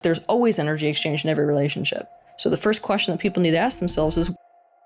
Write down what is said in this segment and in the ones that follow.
There's always energy exchange in every relationship. So the first question that people need to ask themselves is,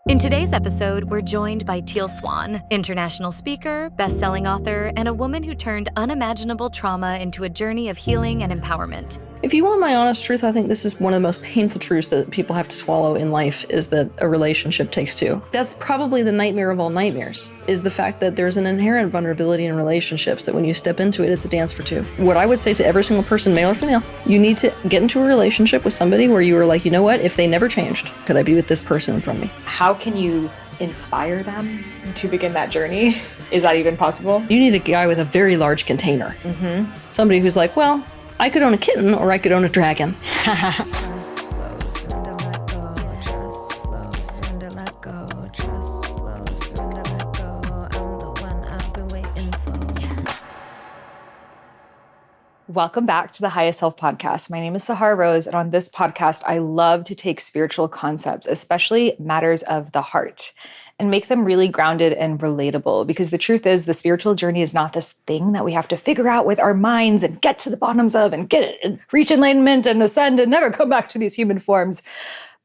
in today's episode, we're joined by Teal Swan, international speaker, best-selling author, and a woman who turned unimaginable trauma into a journey of healing and empowerment. if you want my honest truth, I think this is one of the most painful truths that people have to swallow in life, is that a relationship takes two. That's probably the nightmare of all nightmares, is the fact that there's an inherent vulnerability in relationships, that when you step into it, it's a dance for two. What I would say to every single person, male or female, you need to get into a relationship with somebody where you are like, you know what, if they never changed, could I be with this person in front of me? How can you inspire them to begin that journey? Is that even possible? You need a guy with a very large container. Somebody who's like, well, I could own a kitten or I could own a dragon. Welcome back to the Highest Self Podcast. My name is Sahara Rose, and on this podcast, I love to take spiritual concepts, especially matters of the heart, and make them really grounded and relatable. Because the truth is, the spiritual journey is not this thing that we have to figure out with our minds and get to the bottoms of and get it and reach enlightenment and ascend and never come back to these human forms.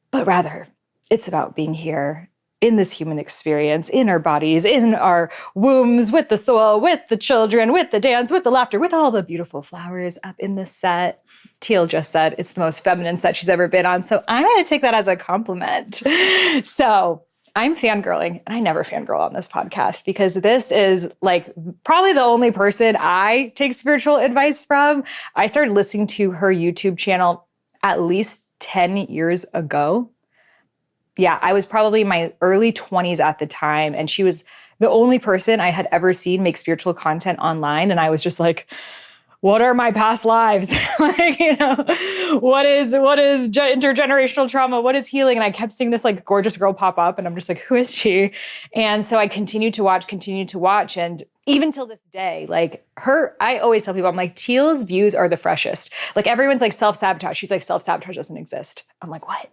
But rather, it's about being here in this human experience, in our bodies, in our wombs, with the soil, with the children, with the dance, with the laughter, with all the beautiful flowers up in the set. Teal just said it's the most feminine set she's ever been on, so I'm going to take that as a compliment. So I'm fangirling, and I never fangirl on this podcast because this is like probably the only person I take spiritual advice from. I started listening to her YouTube channel at least 10 years ago. Yeah, I was probably in my early 20s at the time, and she was the only person I had ever seen make spiritual content online, and I was just like, what are my past lives? Like, you know, what is intergenerational trauma? What is healing? And I kept seeing this like gorgeous girl pop up, and I'm just like, who is she? And so I continued to watch. And even till this day, like I always tell people, I'm like, Teal's views are the freshest. Like everyone's like self-sabotage. She's like, self-sabotage doesn't exist. I'm like, what?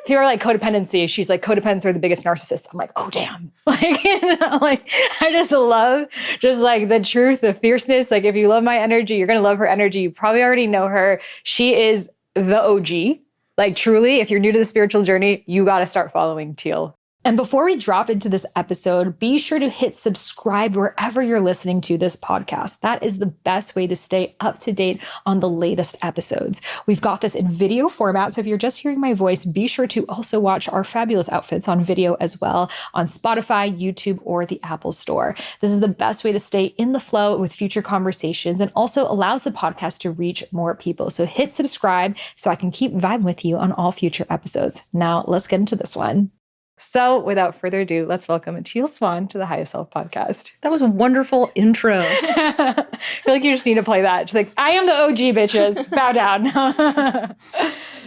People are like codependency. She's like, codependents are the biggest narcissists. I'm like, oh, damn. Like, you know, like I just love just like the truth, the fierceness. Like if you love my energy, you're going to love her energy. You probably already know her. She is the OG. Like truly, if you're new to the spiritual journey, you got to start following Teal. And before we drop into this episode, be sure to hit subscribe wherever you're listening to this podcast. That is the best way to stay up to date on the latest episodes. We've got this in video format, so if you're just hearing my voice, be sure to also watch our fabulous outfits on video as well on Spotify, YouTube, or the Apple Store. This is the best way to stay in the flow with future conversations and also allows the podcast to reach more people. So hit subscribe so I can keep vibing with you on all future episodes. Now, let's get into this one. So without further ado, let's welcome Teal Swan to the Highest Self Podcast. That was a wonderful intro. I feel like you just need to play that. Just like, I am the OG, bitches. Bow down.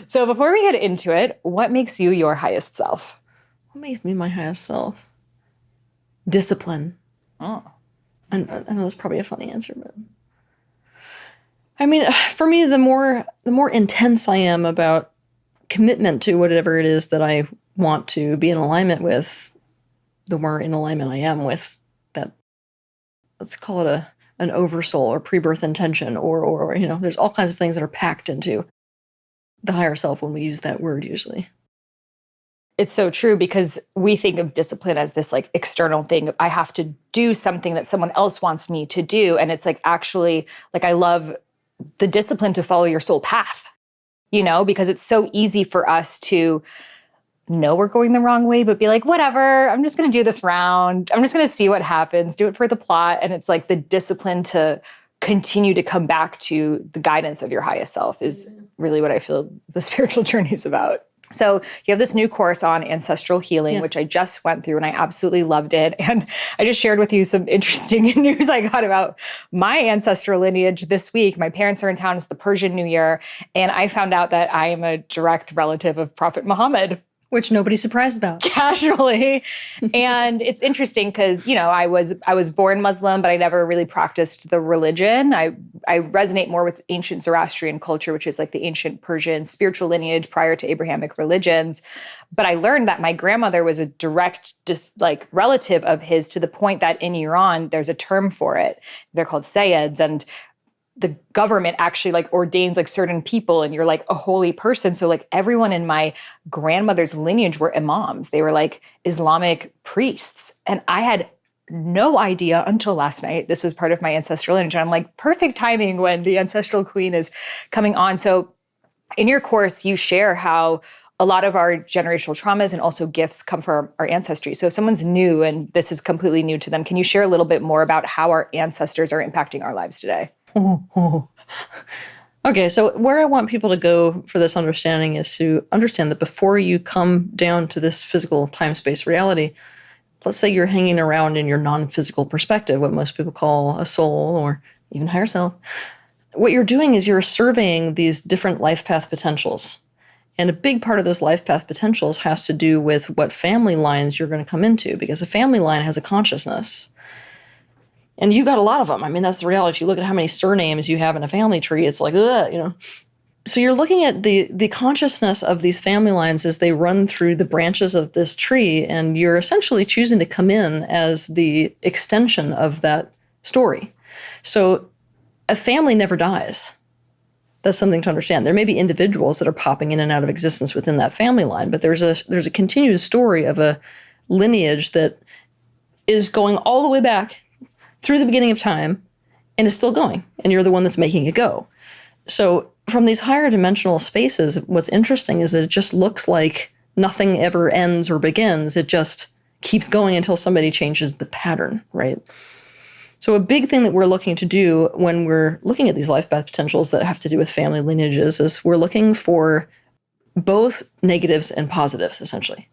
So before we get into it, what makes you your highest self? What makes me my highest self? Discipline. Oh. And I know that's probably a funny answer, but I mean, for me, the more intense I am about commitment to whatever it is that I want to be in alignment with, the more in alignment I am with that, let's call it an oversoul or pre-birth intention, or you know, there's all kinds of things that are packed into the higher self when we use that word usually. It's so true because we think of discipline as this like external thing. I have to do something that someone else wants me to do. And it's like, actually, like I love the discipline to follow your soul path, you know, because it's so easy for us to know we're going the wrong way, but be like, whatever, I'm just going to do this round. I'm just going to see what happens, do it for the plot. And it's like the discipline to continue to come back to the guidance of your highest self is really what I feel the spiritual journey is about. So you have this new course on ancestral healing, which I just went through and I absolutely loved it. And I just shared with you some interesting news I got about my ancestral lineage this week. My parents are in town. It's the Persian New Year. And I found out that I am a direct relative of Prophet Muhammad. Which nobody's surprised about. Casually. And it's interesting because, you know, I was born Muslim, but I never really practiced the religion. I resonate more with ancient Zoroastrian culture, which is like the ancient Persian spiritual lineage prior to Abrahamic religions. But I learned that my grandmother was a direct relative of his, to the point that in Iran, there's a term for it. They're called Sayyids. And the government actually like ordains like certain people and you're like a holy person. So like everyone in my grandmother's lineage were imams. They were like Islamic priests. And I had no idea until last night. This was part of my ancestral lineage. And I'm like, perfect timing when the ancestral queen is coming on. So in your course, you share how a lot of our generational traumas and also gifts come from our ancestry. So if someone's new and this is completely new to them, can you share a little bit more about how our ancestors are impacting our lives today? Okay, so where I want people to go for this understanding is to understand that before you come down to this physical time-space reality, let's say you're hanging around in your non-physical perspective, what most people call a soul or even higher self. What you're doing is you're surveying these different life path potentials. And a big part of those life path potentials has to do with what family lines you're going to come into, because a family line has a consciousness. And you've got a lot of them. I mean, that's the reality. If you look at how many surnames you have in a family tree, it's like, ugh, you know. So you're looking at the consciousness of these family lines as they run through the branches of this tree, and you're essentially choosing to come in as the extension of that story. So a family never dies. That's something to understand. There may be individuals that are popping in and out of existence within that family line, but there's a continued story of a lineage that is going all the way back through the beginning of time and is still going, and you're the one that's making it go. So from these higher dimensional spaces, what's interesting is that it just looks like nothing ever ends or begins. It just keeps going until somebody changes the pattern, right? So a big thing that we're looking to do when we're looking at these life path potentials that have to do with family lineages is we're looking for both negatives and positives, essentially.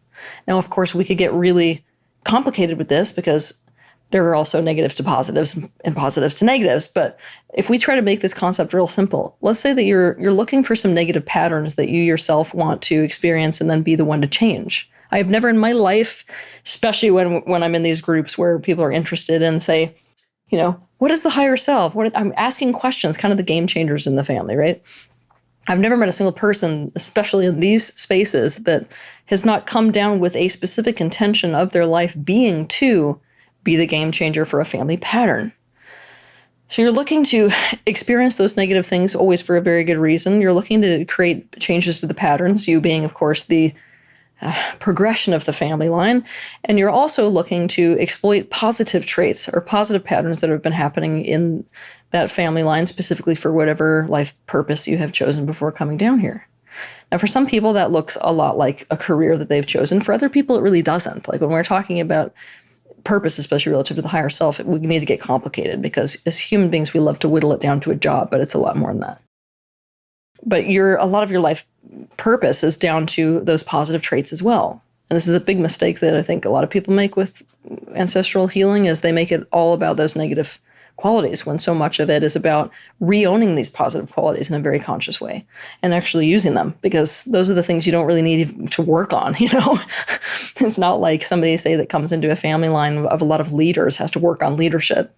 Now, of course, we could get really complicated with this because there are also negatives to positives and positives to negatives. But if we try to make this concept real simple, let's say that you're looking for some negative patterns that you yourself want to experience and then be the one to change. I have never in my life, especially when I'm in these groups where people are interested in, say, you know, what is the higher self? I'm asking questions, kind of the game changers in the family, right? I've never met a single person, especially in these spaces, that has not come down with a specific intention of their life being to be the game changer for a family pattern. So you're looking to experience those negative things always for a very good reason. You're looking to create changes to the patterns, you being, of course, the progression of the family line. And you're also looking to exploit positive traits or positive patterns that have been happening in that family line, specifically for whatever life purpose you have chosen before coming down here. Now, for some people, that looks a lot like a career that they've chosen. For other people, it really doesn't. Like when we're talking about purpose, especially relative to the higher self, we need to get complicated because as human beings, we love to whittle it down to a job, but it's a lot more than that. But a lot of your life purpose is down to those positive traits as well. And this is a big mistake that I think a lot of people make with ancestral healing is they make it all about those negative qualities when so much of it is about re-owning these positive qualities in a very conscious way and actually using them, because those are the things you don't really need to work on, you know? It's not like somebody, say, that comes into a family line of a lot of leaders has to work on leadership.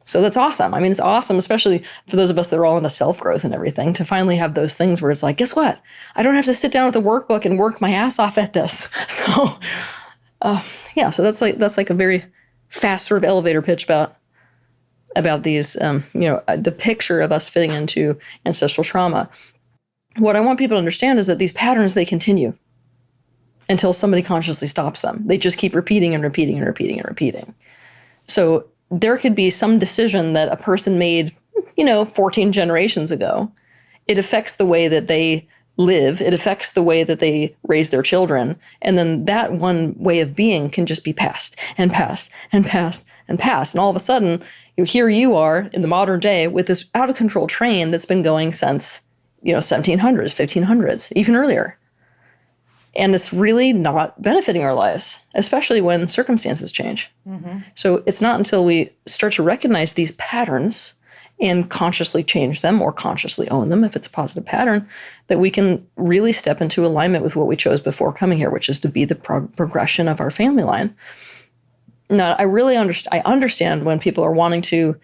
So that's awesome. I mean, it's awesome, especially for those of us that are all into self-growth and everything, to finally have those things where it's like, guess what? I don't have to sit down with a workbook and work my ass off at this. So, so that's like a very fast sort of elevator pitch about these, the picture of us fitting into ancestral trauma. What I want people to understand is that these patterns, they continue until somebody consciously stops them. They just keep repeating and repeating and repeating and repeating. So there could be some decision that a person made, 14 generations ago. It affects the way that they live. It affects the way that they raise their children. And then that one way of being can just be passed and passed and passed and passed. And all of a sudden, here you are in the modern day with this out of control train that's been going since, 1700s, 1500s, even earlier. And it's really not benefiting our lives, especially when circumstances change. Mm-hmm. So it's not until we start to recognize these patterns and consciously change them or consciously own them, if it's a positive pattern, that we can really step into alignment with what we chose before coming here, which is to be the progression of our family line. Now, I understand when people are wanting to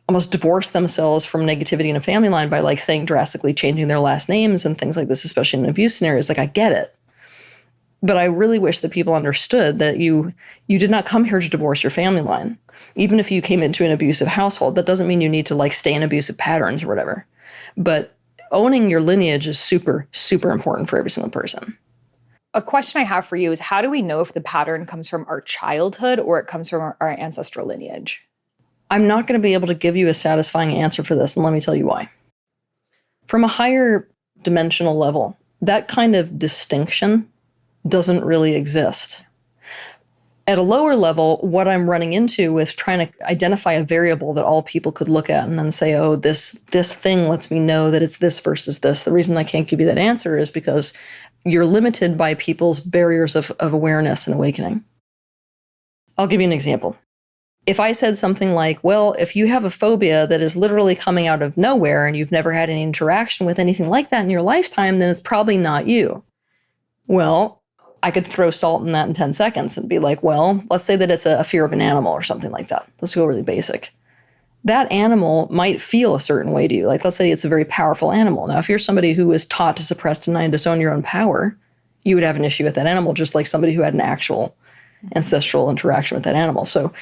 almost divorce themselves from negativity in a family line by saying drastically changing their last names and things like this, especially in abuse scenarios. I get it. But I really wish that people understood that you did not come here to divorce your family line. Even if you came into an abusive household, that doesn't mean you need to like stay in abusive patterns or whatever. But owning your lineage is super, super important for every single person. A question I have for you is, how do we know if the pattern comes from our childhood or it comes from our ancestral lineage? I'm not going to be able to give you a satisfying answer for this, and let me tell you why. From a higher dimensional level, that kind of distinction doesn't really exist. At a lower level, what I'm running into with trying to identify a variable that all people could look at and then say, oh, this thing lets me know that it's this versus this. The reason I can't give you that answer is because you're limited by people's barriers of awareness and awakening. I'll give you an example. If I said something like, well, if you have a phobia that is literally coming out of nowhere and you've never had any interaction with anything like that in your lifetime, then it's probably not you. Well, I could throw salt in that in 10 seconds and be like, well, let's say that it's a fear of an animal or something like that. Let's go really basic. That animal might feel a certain way to you. Like, let's say it's a very powerful animal. Now, if you're somebody who is taught to suppress, deny, and disown your own power, you would have an issue with that animal, just like somebody who had an actual ancestral interaction with that animal. So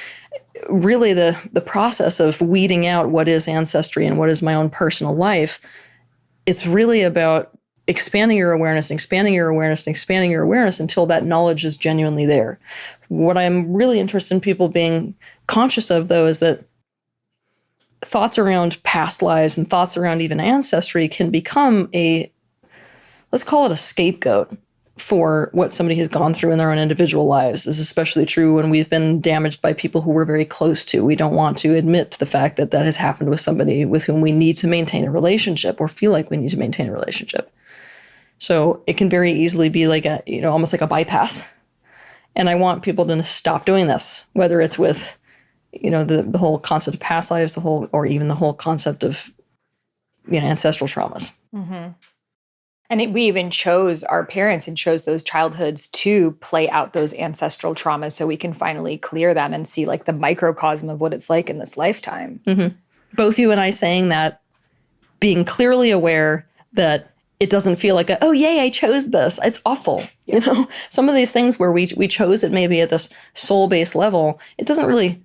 really the process of weeding out what is ancestry and what is my own personal life, it's really about expanding your awareness, and expanding your awareness, and expanding your awareness until that knowledge is genuinely there. What I'm really interested in people being conscious of, though, is that thoughts around past lives and thoughts around even ancestry can become let's call it a scapegoat for what somebody has gone through in their own individual lives. This is especially true when we've been damaged by people who we're very close to. We don't want to admit to the fact that that has happened with somebody with whom we need to maintain a relationship or feel like we need to maintain a relationship. So it can very easily be like almost like a bypass. And I want people to stop doing this, whether it's with, the whole concept of past lives, or even the whole concept of, ancestral traumas. Mm-hmm. And we even chose our parents and chose those childhoods to play out those ancestral traumas so we can finally clear them and see like the microcosm of what it's like in this lifetime. Mm-hmm. Both you and I saying that, being clearly aware that it doesn't feel like oh, yay, I chose this. It's awful. Yeah. Some of these things where we chose it maybe at this soul-based level, it doesn't really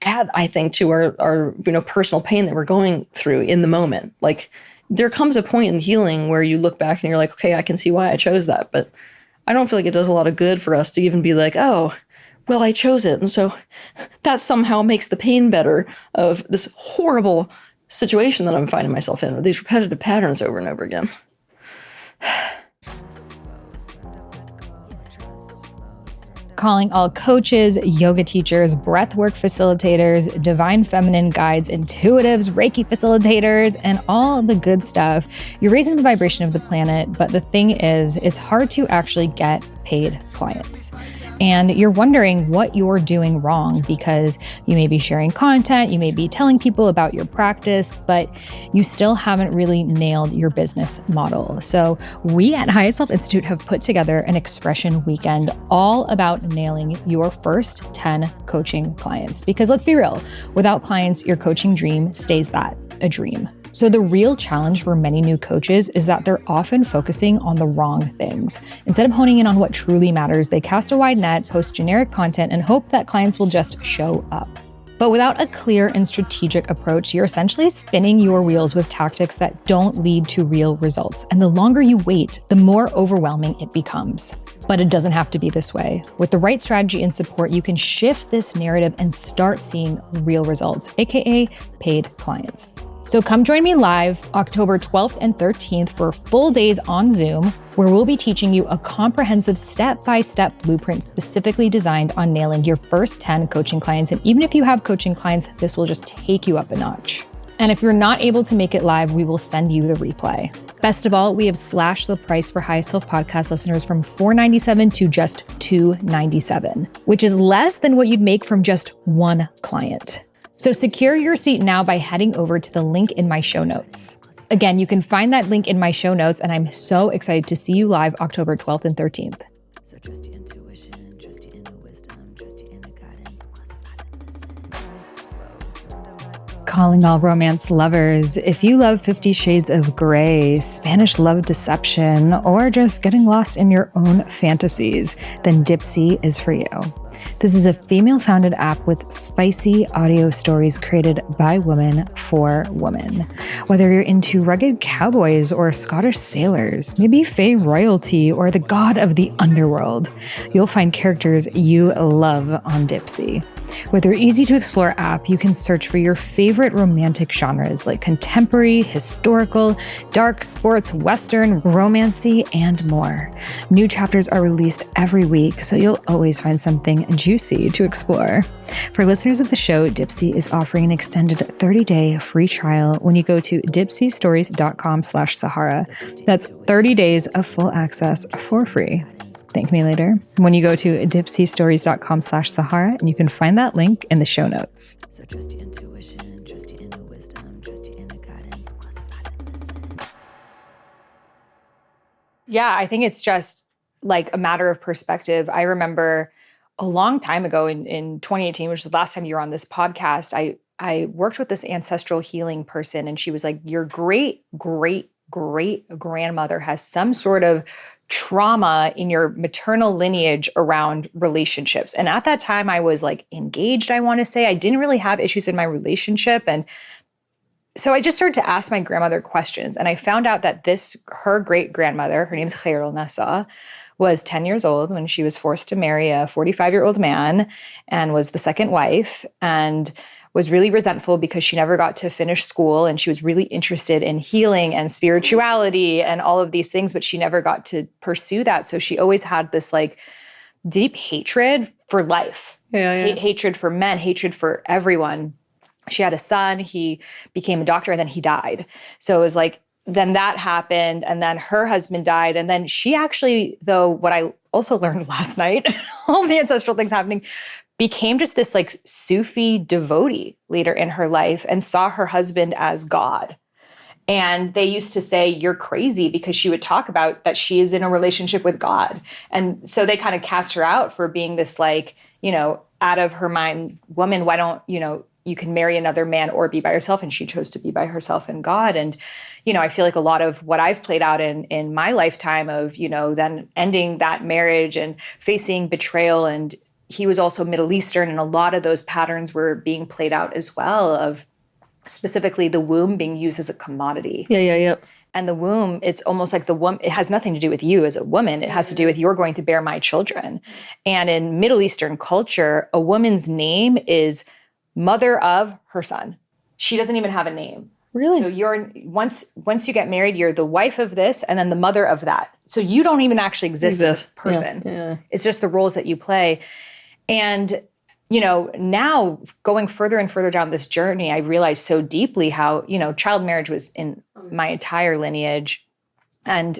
add, I think, to our personal pain that we're going through in the moment. Like, there comes a point in healing where you look back and you're like, okay, I can see why I chose that. But I don't feel like it does a lot of good for us to even be like, oh, well, I chose it. And so that somehow makes the pain better of this horrible situation that I'm finding myself in, with these repetitive patterns over and over again. Calling all coaches, yoga teachers, breathwork facilitators, divine feminine guides, intuitives, Reiki facilitators, and all the good stuff. You're raising the vibration of the planet, but the thing is, it's hard to actually get paid clients. And you're wondering what you're doing wrong because you may be sharing content, you may be telling people about your practice, but you still haven't really nailed your business model. So we at Highest Self Institute have put together an expression weekend all about nailing your first 10 coaching clients. Because let's be real, without clients, your coaching dream stays that, a dream. So the real challenge for many new coaches is that they're often focusing on the wrong things. Instead of honing in on what truly matters, they cast a wide net, post generic content, and hope that clients will just show up. But without a clear and strategic approach, you're essentially spinning your wheels with tactics that don't lead to real results. And the longer you wait, the more overwhelming it becomes. But it doesn't have to be this way. With the right strategy and support, you can shift this narrative and start seeing real results, aka paid clients. So come join me live October 12th and 13th for full days on Zoom, where we'll be teaching you a comprehensive step-by-step blueprint specifically designed on nailing your first 10 coaching clients. And even if you have coaching clients, this will just take you up a notch. And if you're not able to make it live, we will send you the replay. Best of all, we have slashed the price for Highest Self podcast listeners from $497 to just $297, which is less than what you'd make from just one client. So secure your seat now by heading over to the link in my show notes. Again, you can find that link in my show notes, and I'm so excited to see you live October 12th and 13th. So trust your intuition, trust your inner wisdom, trust your inner guidance. Close your eyes and listen. Calling all romance lovers. If you love 50 Shades of Grey, Spanish love deception, or just getting lost in your own fantasies, then Dipsea is for you. This is a female-founded app with spicy audio stories created by women for women. Whether you're into rugged cowboys or Scottish sailors, maybe Fae royalty or the god of the underworld, you'll find characters you love on Dipsea. With their easy-to-explore app, you can search for your favorite romantic genres like contemporary, historical, dark, sports, western, romancy, and more. New chapters are released every week, so you'll always find something juicy to explore. For listeners of the show, Dipsea is offering an extended 30-day free trial when you go to dipseastories.com/Sahara. That's 30 days of full access for free. Thank me later. When you go to dipseastories.com/Sahara, and you can find that link in the show notes. So trust your intuition, trust your inner wisdom, trust your inner guidance. Close your eyes and listen. Yeah, I think it's just like a matter of perspective. I remember a long time ago in 2018, which is the last time you were on this podcast, I worked with this ancestral healing person, and she was like, your great, great, great grandmother has some sort of trauma in your maternal lineage around relationships. And at that time, I was like engaged, I want to say. I didn't really have issues in my relationship. And so I just started to ask my grandmother questions. And I found out that her great grandmother, her name's Khairul Nasa, was 10 years old when she was forced to marry a 45-year-old man and was the second wife, and was really resentful because she never got to finish school, and she was really interested in healing and spirituality and all of these things, but she never got to pursue that. So she always had this like deep hatred for life, hatred for men, hatred for everyone. She had a son, he became a doctor, and then he died. So it was like, then that happened, and then her husband died, and then she actually, though, what I also learned last night, all the ancestral things happening, became just this like Sufi devotee later in her life and saw her husband as God. And they used to say, you're crazy, because she would talk about that she is in a relationship with God. And so they kind of cast her out for being this like, out of her mind woman. Why don't, you can marry another man or be by yourself. And she chose to be by herself and God. And, I feel like a lot of what I've played out in my lifetime of, then ending that marriage and facing betrayal, and he was also Middle Eastern, and a lot of those patterns were being played out as well, of specifically the womb being used as a commodity. Yeah. And the womb, it's almost like the woman, it has nothing to do with you as a woman. It has to do with you're going to bear my children. And in Middle Eastern culture, a woman's name is mother of her son. She doesn't even have a name. Really? So you're once you get married, you're the wife of this and then the mother of that. So you don't even actually exist as a person. Yeah. It's just the roles that you play. And, now going further and further down this journey, I realized so deeply how, child marriage was in my entire lineage and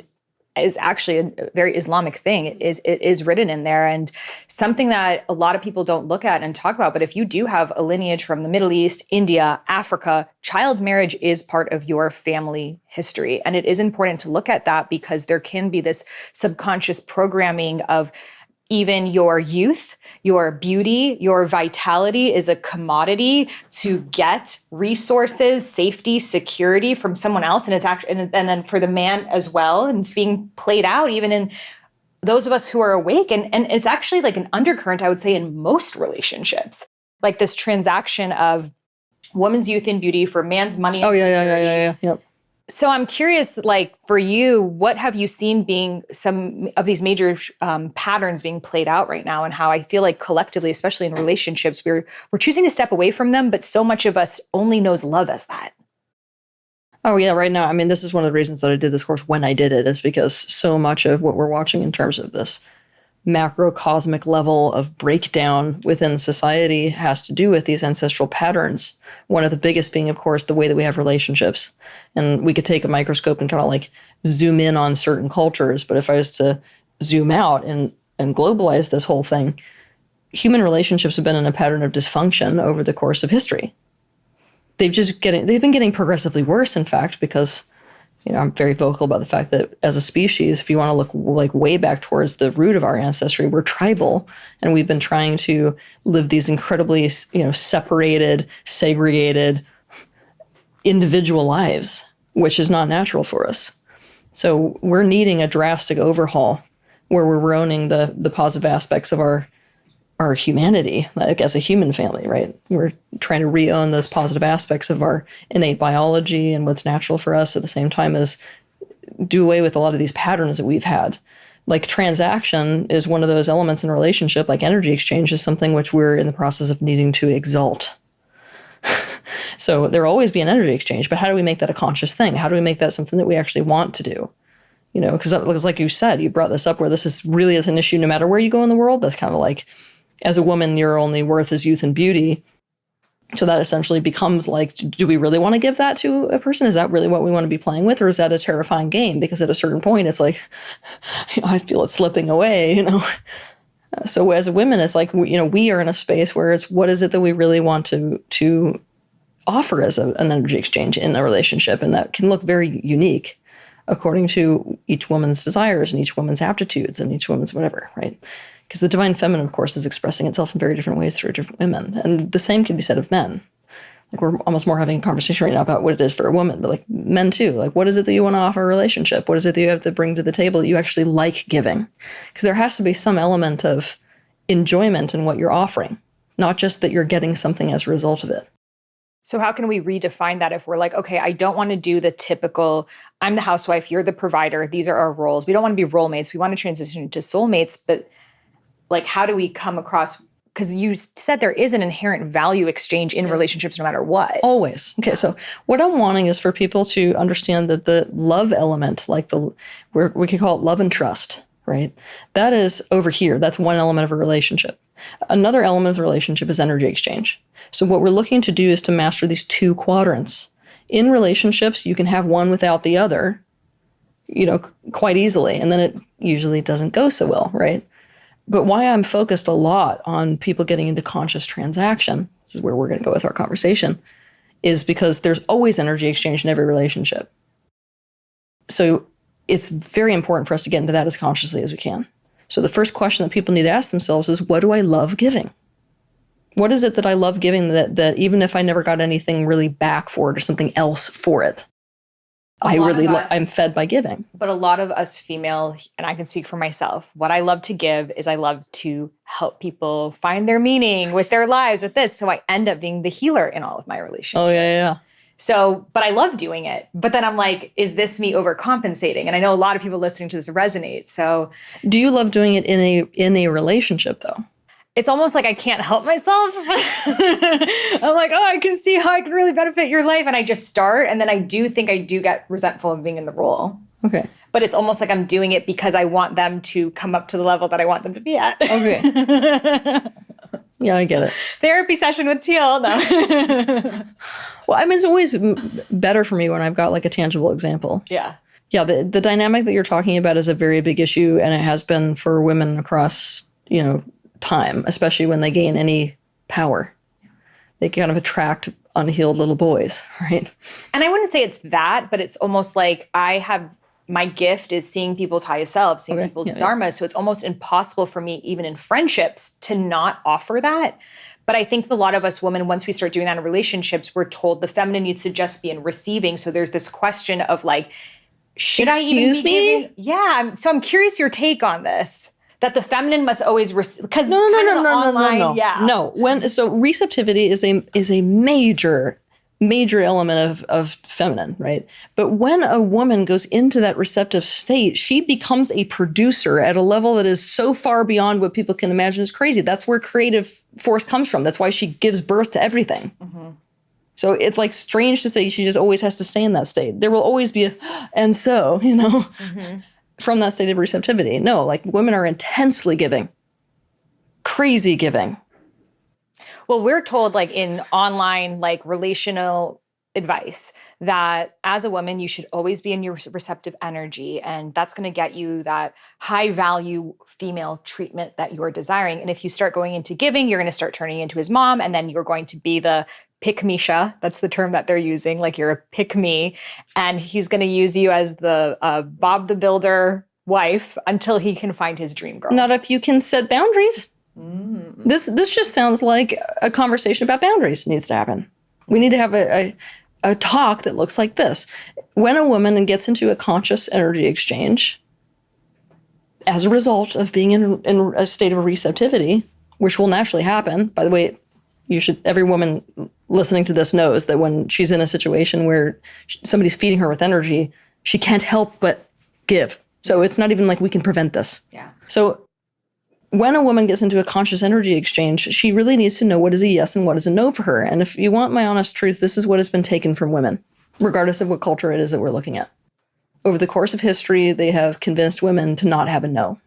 is actually a very Islamic thing. It is written in there, and something that a lot of people don't look at and talk about. But if you do have a lineage from the Middle East, India, Africa, child marriage is part of your family history. And it is important to look at that, because there can be this subconscious programming of even your youth, your beauty, your vitality is a commodity to get resources, safety, security from someone else. And it's actually, and then for the man as well. And it's being played out even in those of us who are awake. And it's actually like an undercurrent, I would say, in most relationships, like this transaction of woman's youth and beauty for man's money. And Yeah. Yep. So I'm curious, like for you, what have you seen being some of these major patterns being played out right now, and how I feel like collectively, especially in relationships, we're choosing to step away from them, but so much of us only knows love as that. Oh yeah, right now, I mean, this is one of the reasons that I did this course when I did it, is because so much of what we're watching in terms of this macrocosmic level of breakdown within society has to do with these ancestral patterns. One of the biggest being, of course, the way that we have relationships. And we could take a microscope and kind of like zoom in on certain cultures. But if I was to zoom out and globalize this whole thing, human relationships have been in a pattern of dysfunction over the course of history. They've been getting progressively worse, in fact, because I'm very vocal about the fact that as a species, if you want to look like way back towards the root of our ancestry, we're tribal, and we've been trying to live these incredibly, separated, segregated, individual lives, which is not natural for us. So we're needing a drastic overhaul where we're ruining the positive aspects of our our humanity, like as a human family, right? We're trying to re-own those positive aspects of our innate biology and what's natural for us at the same time as do away with a lot of these patterns that we've had. Like transaction is one of those elements in a relationship, like energy exchange is something which we're in the process of needing to exalt. So there will always be an energy exchange, but how do we make that a conscious thing? How do we make that something that we actually want to do? You know, because like you said, you brought this up where this is really is an issue no matter where you go in the world. That's kind of like, as a woman, your only worth is youth and beauty. So that essentially becomes like, do we really want to give that to a person? Is that really what we want to be playing with? Or is that a terrifying game? Because at a certain point, it's like, I feel it slipping away, you know? So as women, it's like, we are in a space where it's, what is it that we really want to offer as an energy exchange in a relationship? And that can look very unique according to each woman's desires and each woman's aptitudes and each woman's whatever, right? Because the divine feminine, of course, is expressing itself in very different ways through different women. And the same can be said of men. Like we're almost more having a conversation right now about what it is for a woman, but like men too. Like what is it that you want to offer a relationship? What is it that you have to bring to the table that you actually like giving? Because there has to be some element of enjoyment in what you're offering, not just that you're getting something as a result of it. So how can we redefine that if we're like, okay, I don't want to do the typical, I'm the housewife, you're the provider, these are our roles. We don't want to be role mates. We want to transition to soulmates, but like, how do we come across, because you said there is an inherent value exchange in relationships no matter what. Always. Okay, so what I'm wanting is for people to understand that the love element, like we could call it love and trust, right? That is over here. That's one element of a relationship. Another element of a relationship is energy exchange. So what we're looking to do is to master these two quadrants. In relationships, you can have one without the other, quite easily. And then it usually doesn't go so well, right? But why I'm focused a lot on people getting into conscious transaction, this is where we're going to go with our conversation, is because there's always energy exchange in every relationship. So it's very important for us to get into that as consciously as we can. So the first question that people need to ask themselves is, what do I love giving? What is it that I love giving that even if I never got anything really back for it or something else for it, I'm fed by giving. But a lot of us female, and I can speak for myself, what I love to give is I love to help people find their meaning with their lives with this. So I end up being the healer in all of my relationships. Oh, yeah. So, but I love doing it. But then I'm like, is this me overcompensating? And I know a lot of people listening to this resonate. So do you love doing it in a relationship though? It's almost like I can't help myself. I'm like, I can see how I can really benefit your life. And I just start. And then I do think I do get resentful of being in the role. Okay. But it's almost like I'm doing it because I want them to come up to the level that I want them to be at. Okay. Yeah, I get it. Therapy session with Teal. No. Well, I mean, it's always better for me when I've got like a tangible example. Yeah. Yeah, the dynamic that you're talking about is a very big issue, and it has been for women across, time, especially when they gain any power. They kind of attract unhealed little boys, right? And I wouldn't say it's that, but it's almost like my gift is seeing people's highest selves, seeing people's dharma. Yeah. So it's almost impossible for me, even in friendships, to not offer that. But I think a lot of us women, once we start doing that in relationships, we're told the feminine needs to just be in receiving. So there's this question of like, should I even be giving? Yeah. So I'm curious your take on this. That the feminine must always receive, because no. Yeah. No. So receptivity is a major element of feminine, right? But when a woman goes into that receptive state, she becomes a producer at a level that is so far beyond what people can imagine is crazy. That's where creative force comes from. That's why she gives birth to everything. Mm-hmm. So it's like strange to say she just always has to stay in that state. There will always be and so, mm-hmm. From that state of receptivity. No, like women are intensely giving, crazy giving. Well, we're told like in online, like relational advice that as a woman, you should always be in your receptive energy. And that's going to get you that high value female treatment that you're desiring. And if you start going into giving, you're going to start turning into his mom. And then you're going to be the pick-misha. That's the term that they're using. Like you're a pick-me. And he's going to use you as the Bob the Builder wife until he can find his dream girl. Not if you can set boundaries. Mm. This just sounds like a conversation about boundaries needs to happen. We need to have a talk that looks like this. When a woman gets into a conscious energy exchange, as a result of being in a state of receptivity, which will naturally happen. By the way, every woman listening to this knows that when she's in a situation where somebody's feeding her with energy, she can't help but give. So it's not even like we can prevent this. Yeah. So when a woman gets into a conscious energy exchange, she really needs to know what is a yes and what is a no for her. And if you want my honest truth, this is what has been taken from women, regardless of what culture it is that we're looking at. Over the course of history, they have convinced women to not have a no,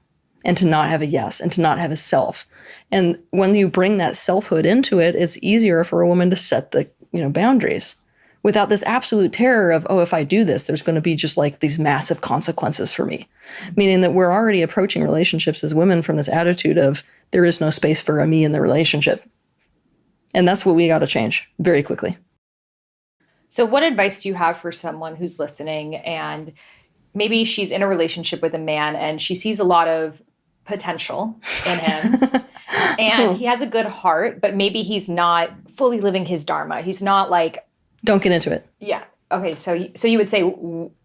and to not have a yes, and to not have a self. And when you bring that selfhood into it, it's easier for a woman to set the boundaries without this absolute terror of, oh, if I do this, there's going to be just like these massive consequences for me. Meaning that we're already approaching relationships as women from this attitude of there is no space for a me in the relationship. And that's what we got to change very quickly. So what advice do you have for someone who's listening and maybe she's in a relationship with a man and she sees a lot of potential in him and he has a good heart, but maybe he's not fully living his dharma. He's not like... Don't get into it. Yeah. Okay. So you would say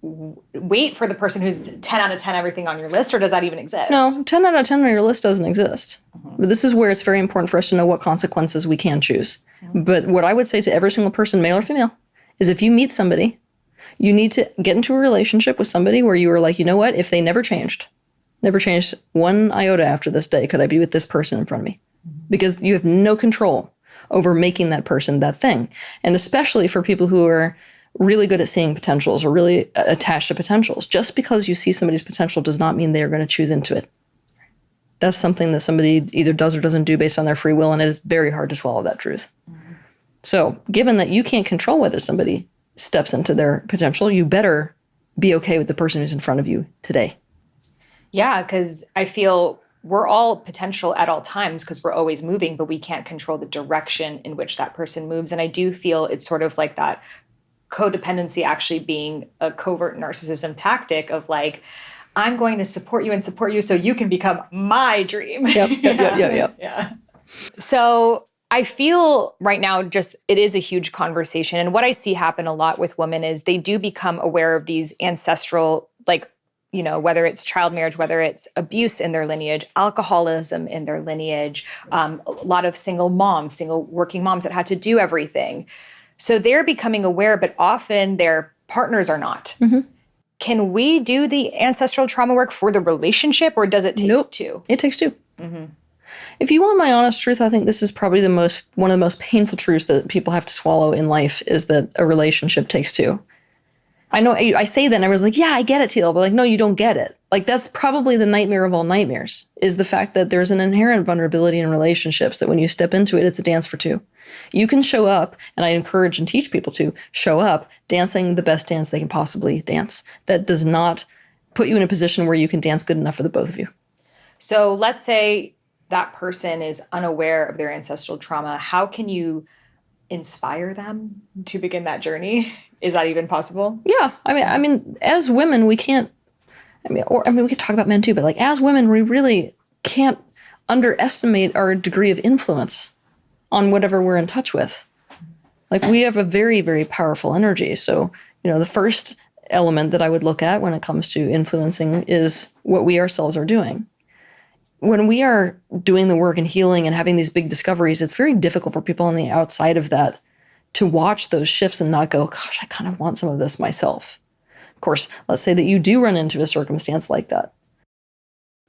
wait for the person who's 10 out of 10 everything on your list, or does that even exist? No, 10 out of 10 on your list doesn't exist. Mm-hmm. But this is where it's very important for us to know what consequences we can choose. Mm-hmm. But what I would say to every single person, male or female, is if you meet somebody, you need to get into a relationship with somebody where you are like, you know what, if they never changed one iota after this day, could I be with this person in front of me? Mm-hmm. Because you have no control over making that person that thing. And especially for people who are really good at seeing potentials or really attached to potentials. Just because you see somebody's potential does not mean they are going to choose into it. That's something that somebody either does or doesn't do based on their free will, and it is very hard to swallow that truth. Mm-hmm. So given that you can't control whether somebody steps into their potential, you better be okay with the person who's in front of you today. Yeah, because I feel we're all potential at all times because we're always moving, but we can't control the direction in which that person moves. And I do feel it's sort of like that codependency actually being a covert narcissism tactic of like, I'm going to support you so you can become my dream. Yep. Yeah. So I feel right now just it is a huge conversation. And what I see happen a lot with women is they do become aware of these ancestral, like, whether it's child marriage, whether it's abuse in their lineage, alcoholism in their lineage, a lot of single working moms that had to do everything. So they're becoming aware, but often their partners are not. Mm-hmm. Can we do the ancestral trauma work for the relationship, or does it take two? It takes two. Mm-hmm. If you want my honest truth, I think this is probably one of the most painful truths that people have to swallow in life is that a relationship takes two. I know I say that and I was like, yeah, I get it, Teal. But like, no, you don't get it. Like, that's probably the nightmare of all nightmares is the fact that there's an inherent vulnerability in relationships that when you step into it, it's a dance for two. You can show up, and I encourage and teach people to show up dancing the best dance they can possibly dance. That does not put you in a position where you can dance good enough for the both of you. So let's say that person is unaware of their ancestral trauma. How can you inspire them to begin that journey? Is that even possible? Yeah. I mean, as women, we can't, we could talk about men too, but like as women, we really can't underestimate our degree of influence on whatever we're in touch with. Like we have a very, very powerful energy. So, the first element that I would look at when it comes to influencing is what we ourselves are doing. When we are doing the work and healing and having these big discoveries, it's very difficult for people on the outside of that to watch those shifts and not go, gosh, I kind of want some of this myself. Of course, let's say that you do run into a circumstance like that.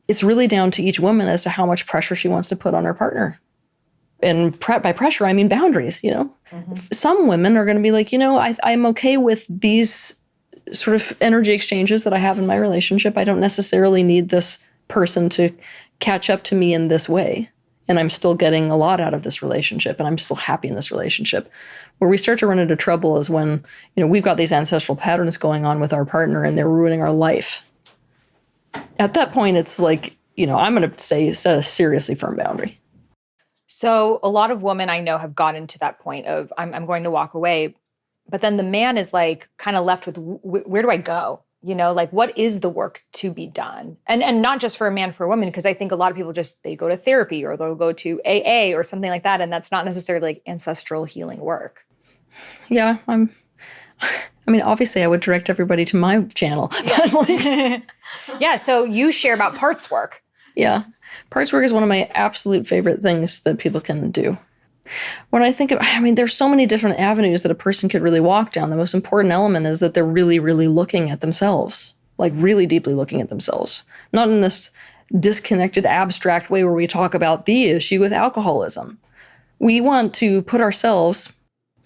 It's really down to each woman as to how much pressure she wants to put on her partner. And by pressure, I mean boundaries, Mm-hmm. Some women are going to be like, I'm okay with these sort of energy exchanges that I have in my relationship. I don't necessarily need this person to catch up to me in this way. And I'm still getting a lot out of this relationship, and I'm still happy in this relationship. Where we start to run into trouble is when, we've got these ancestral patterns going on with our partner and they're ruining our life. At that point, it's like, I'm going to set a seriously firm boundary. So a lot of women I know have gotten to that point of, I'm going to walk away. But then the man is like kind of left with, where do I go? What is the work to be done? And not just for a man, for a woman, because I think a lot of people they go to therapy or they'll go to AA or something like that. And that's not necessarily like ancestral healing work. Yeah, obviously I would direct everybody to my channel. Yes. Yeah, so you share about parts work. Yeah. Parts work is one of my absolute favorite things that people can do. When I think of, there's so many different avenues that a person could really walk down. The most important element is that they're really, really looking at themselves, like really deeply looking at themselves. Not in this disconnected, abstract way where we talk about the issue with alcoholism. We want to put ourselves,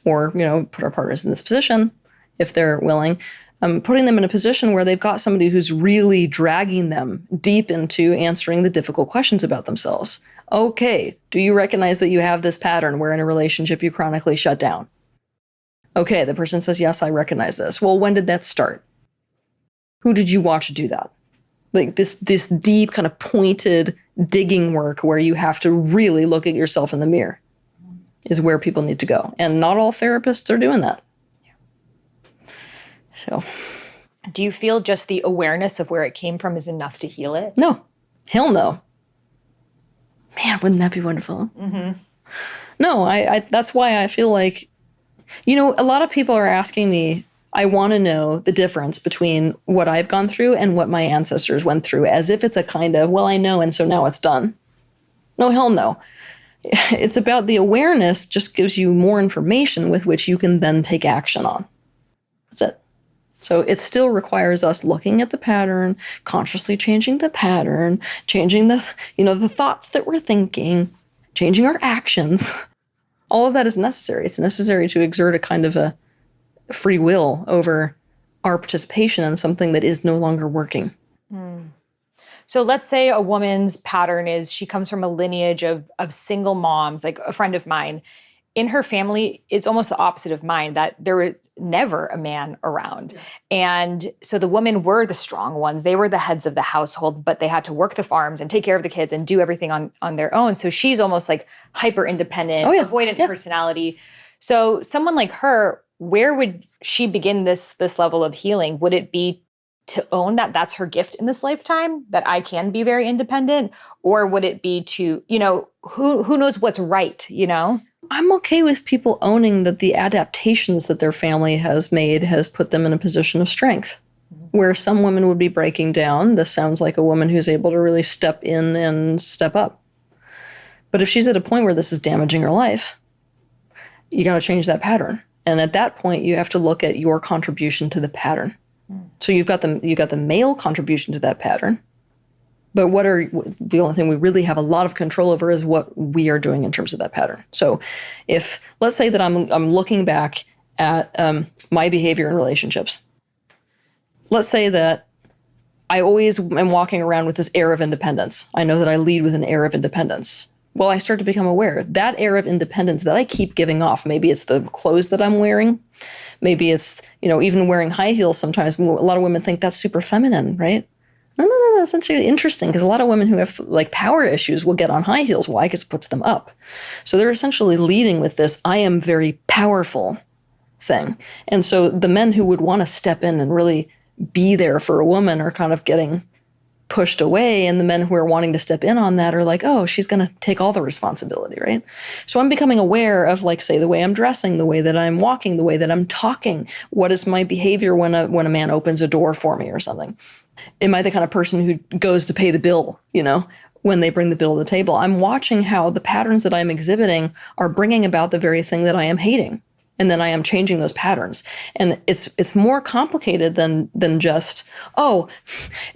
or, put our partners in this position, if they're willing, putting them in a position where they've got somebody who's really dragging them deep into answering the difficult questions about themselves. Okay, do you recognize that you have this pattern where in a relationship you chronically shut down? Okay, the person says, yes, I recognize this. Well, when did that start? Who did you watch do that? Like this deep kind of pointed digging work where you have to really look at yourself in the mirror is where people need to go. And not all therapists are doing that. So, do you feel just the awareness of where it came from is enough to heal it? No. Hell no. Man, wouldn't that be wonderful? Mm-hmm. No, I that's why I feel like, a lot of people are asking me, I want to know the difference between what I've gone through and what my ancestors went through, as if it's a kind of, well, I know, and so now it's done. No, hell no. It's about the awareness just gives you more information with which you can then take action on. That's it. So it still requires us looking at the pattern, consciously changing the pattern, changing the thoughts that we're thinking, changing our actions. All of that is necessary. It's necessary to exert a kind of a free will over our participation in something that is no longer working. So let's say a woman's pattern is she comes from a lineage of single moms, like a friend of mine. In her family, it's almost the opposite of mine, that there was never a man around. Yeah. And so the women were the strong ones. They were the heads of the household, but they had to work the farms and take care of the kids and do everything on their own. So she's almost like hyper independent, avoidant personality. So someone like her, where would she begin this level of healing? Would it be to own that that's her gift in this lifetime, that I can be very independent? Or would it be to, who knows what's right, I'm okay with people owning that the adaptations that their family has made has put them in a position of strength. Mm-hmm. Where some women would be breaking down, this sounds like a woman who's able to really step in and step up. But if she's at a point where this is damaging her life, you got to change that pattern. And at that point, you have to look at your contribution to the pattern. Mm. So you've got the male contribution to that pattern. But the only thing we really have a lot of control over is what we are doing in terms of that pattern. So if, let's say that I'm looking back at my behavior in relationships. Let's say that I always am walking around with this air of independence. I know that I lead with an air of independence. Well, I start to become aware. That air of independence that I keep giving off, maybe it's the clothes that I'm wearing. Maybe it's, even wearing high heels sometimes. A lot of women think that's super feminine, right? No. That's actually interesting because a lot of women who have power issues will get on high heels. Why? Because it puts them up. So they're essentially leading with this, I am very powerful thing. And so the men who would want to step in and really be there for a woman are kind of getting pushed away. And the men who are wanting to step in on that are like, oh, she's going to take all the responsibility, right? So I'm becoming aware of, say, the way I'm dressing, the way that I'm walking, the way that I'm talking. What is my behavior when a man opens a door for me or something? Am I the kind of person who goes to pay the bill, when they bring the bill to the table? I'm watching how the patterns that I'm exhibiting are bringing about the very thing that I am hating. And then I am changing those patterns. And it's more complicated than just,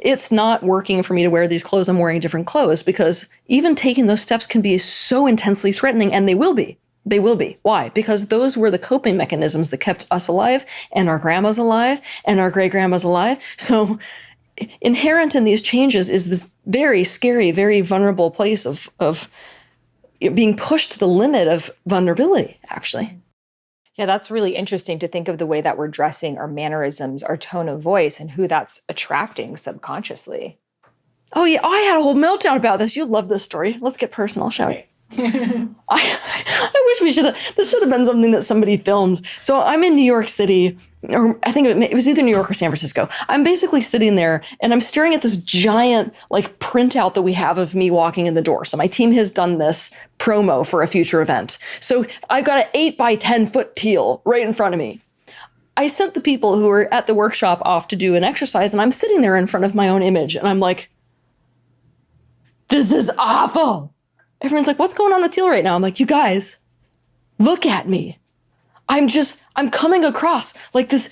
it's not working for me to wear these clothes. I'm wearing different clothes. Because even taking those steps can be so intensely threatening, and they will be. They will be. Why? Because those were the coping mechanisms that kept us alive, and our grandmas alive, and our great-grandmas alive. So inherent in these changes is this very scary, very vulnerable place of being pushed to the limit of vulnerability, actually. Yeah, that's really interesting to think of the way that we're dressing, our mannerisms, our tone of voice, and who that's attracting subconsciously. Oh, yeah. I had a whole meltdown about this. You'd love this story. Let's get personal, shall we? I wish this should have been something that somebody filmed. So I'm in New York City, or I think it was either New York or San Francisco. I'm basically sitting there and I'm staring at this giant printout that we have of me walking in the door. So my team has done this promo for a future event. So I've got an 8 by 10 foot teal right in front of me. I sent the people who were at the workshop off to do an exercise, and I'm sitting there in front of my own image, and I'm like, this is awful. Everyone's like, what's going on with Teal right now? I'm like, you guys, look at me. I'm coming across like this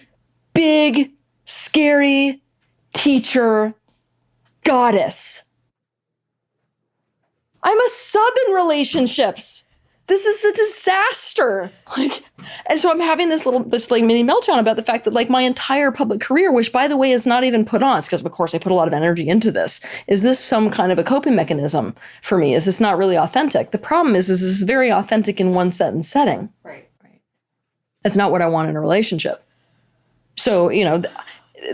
big, scary teacher goddess. I'm a sub in relationships. This is a disaster. And so I'm having this mini meltdown about the fact that like my entire public career, which by the way is not even put on, it's because of course I put a lot of energy into this. Is this some kind of a coping mechanism for me? Is this not really authentic? The problem is this is very authentic in one set and setting. Right. That's not what I want in a relationship. So,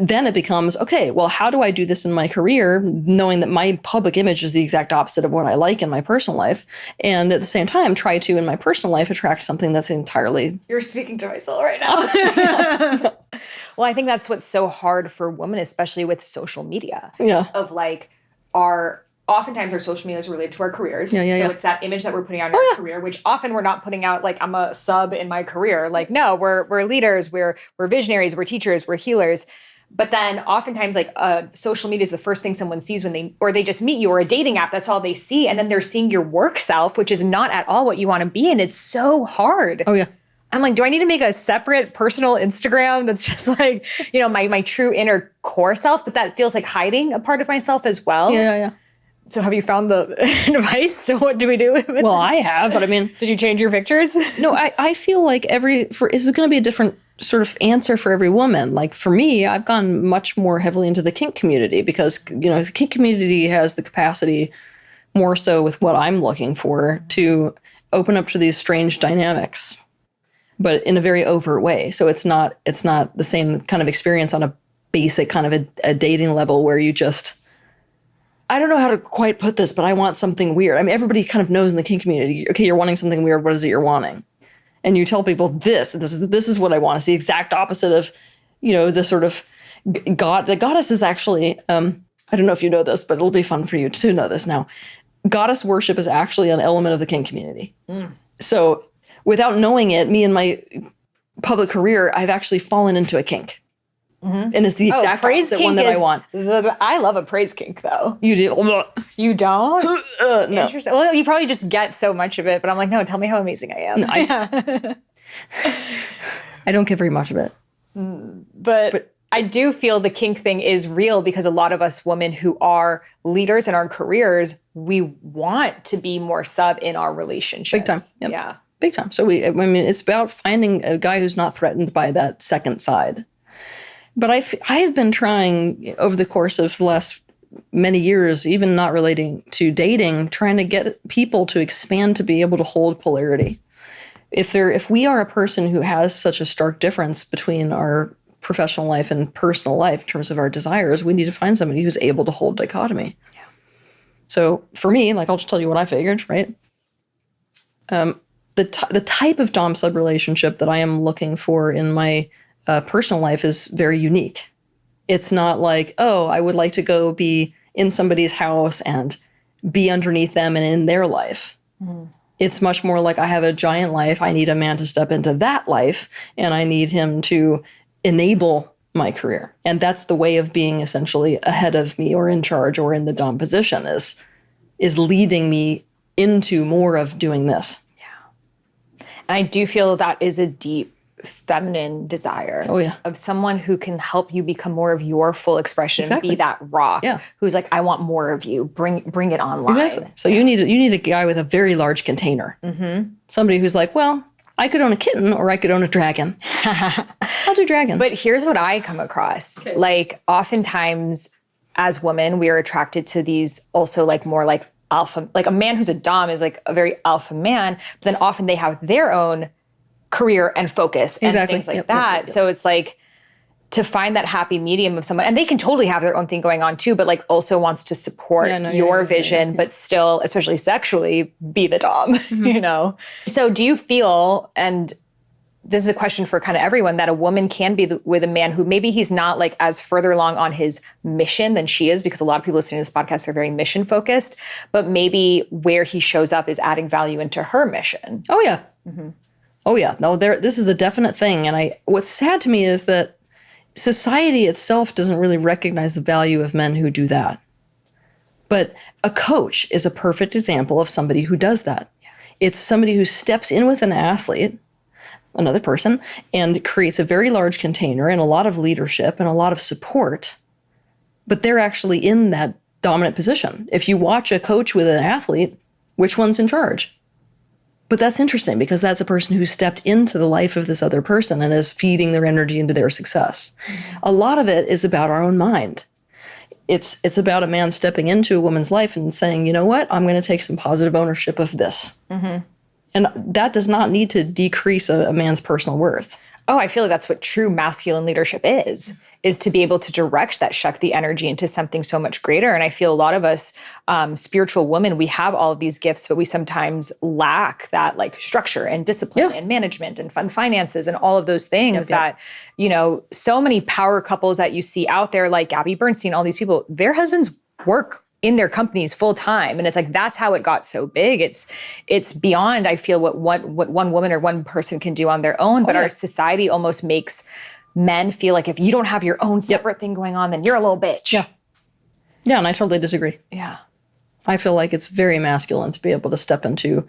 then it becomes, okay, well, how do I do this in my career, knowing that my public image is the exact opposite of what I like in my personal life, and at the same time try to, in my personal life, attract something that's entirely... You're speaking to my soul right now. Well, I think that's what's so hard for women, especially with social media. Yeah. Of like, oftentimes our social media is related to our careers. So it's that image that we're putting out in our career, which often we're not putting out like, I'm a sub in my career. Like, no, we're leaders, we're visionaries, we're teachers, we're healers. But then oftentimes like social media is the first thing someone sees when they just meet you, or a dating app, that's all they see. And then they're seeing your work self, which is not at all what you want to be. And it's so hard. Oh, yeah. I'm like, do I need to make a separate personal Instagram that's just like, my true inner core self, but that feels like hiding a part of myself as well? Yeah. So have you found the advice? So what do we do with it? Well, I have, but I mean... Did you change your pictures? No, I feel like this is going to be a different sort of answer for every woman. Like for me, I've gone much more heavily into the kink community because, the kink community has the capacity more so with what I'm looking for to open up to these strange dynamics, but in a very overt way. So it's not the same kind of experience on a basic kind of a dating level where you just... I don't know how to quite put this, but I want something weird. I mean, everybody kind of knows in the kink community, okay, you're wanting something weird. What is it you're wanting? And you tell people this is what I want. It's the exact opposite of, the sort of God. The goddess is actually, I don't know if you know this, but it'll be fun for you to know this now. Goddess worship is actually an element of the kink community. So without knowing it, me and my public career, I've actually fallen into a kink. And it's the exact opposite one that I want. I love a praise kink, though. You do? You don't? No. Interesting. Well, you probably just get so much of it, but I'm like, no, tell me how amazing I am. No, I don't get very much of it. But I do feel the kink thing is real because a lot of us women who are leaders in our careers, we want to be more sub in our relationships. Big time. Yep. Yeah. Big time. So it's about finding a guy who's not threatened by that second side. But I have been trying over the course of the last many years, even not relating to dating, trying to get people to expand to be able to hold polarity. If we are a person who has such a stark difference between our professional life and personal life in terms of our desires, we need to find somebody who's able to hold dichotomy. Yeah. So for me, like I'll just tell you what I figured, right? The type of dom-sub relationship that I am looking for in my personal life is very unique. It's not like, oh, I would like to go be in somebody's house and be underneath them and in their life. It's much more like I have a giant life. I need a man to step into that life, and I need him to enable my career. And that's the way of being essentially ahead of me or in charge or in the dom position is leading me into more of doing this. Yeah. And I do feel that is a deep feminine desire of someone who can help you become more of your full expression and be that rock who's like, I want more of you, bring it online. Exactly. So you need a guy with a very large container. Somebody who's like, well, I could own a kitten or I could own a dragon. I'll do dragon. But here's what I come across. Okay. Like oftentimes as women, we are attracted to these also like more like alpha, like a man who's a dom is like a very alpha man, but then often they have their own career and focus and things like that. So it's like to find that happy medium of someone, and they can totally have their own thing going on too, but like also wants to support your vision, but still, especially sexually, be the dom, So do you feel, and this is a question for kind of everyone, that a woman can be with a man who maybe he's not like as further along on his mission than she is, because a lot of people listening to this podcast are very mission focused, but maybe where he shows up is adding value into her mission. Oh yeah. Oh yeah, no, this is a definite thing. And what's sad to me is that society itself doesn't really recognize the value of men who do that. But a coach is a perfect example of somebody who does that. Yeah. It's somebody who steps in with an athlete, another person, and creates a very large container and a lot of leadership and a lot of support, but they're actually in that dominant position. If you watch a coach with an athlete, which one's in charge? But that's interesting because that's a person who stepped into the life of this other person and is feeding their energy into their success. Mm-hmm. A lot of it is about our own mind. It's about a man stepping into a woman's life and saying, you know what, I'm going to take some positive ownership of this. Mm-hmm. And that does not need to decrease a man's personal worth. Oh, I feel like that's what true masculine leadership is to be able to direct that Shakti energy into something so much greater. And I feel a lot of us spiritual women, we have all of these gifts, but we sometimes lack that like structure and discipline and management and finances and all of those things that, you know, so many power couples that you see out there, like Gabby Bernstein, all these people, their husbands work in their companies full time. And it's like, that's how it got so big. It's beyond, I feel, what one woman or one person can do on their own, but our society almost makes men feel like if you don't have your own separate thing going on, then you're a little bitch. Yeah. Yeah, and I totally disagree. Yeah. I feel like it's very masculine to be able to step into,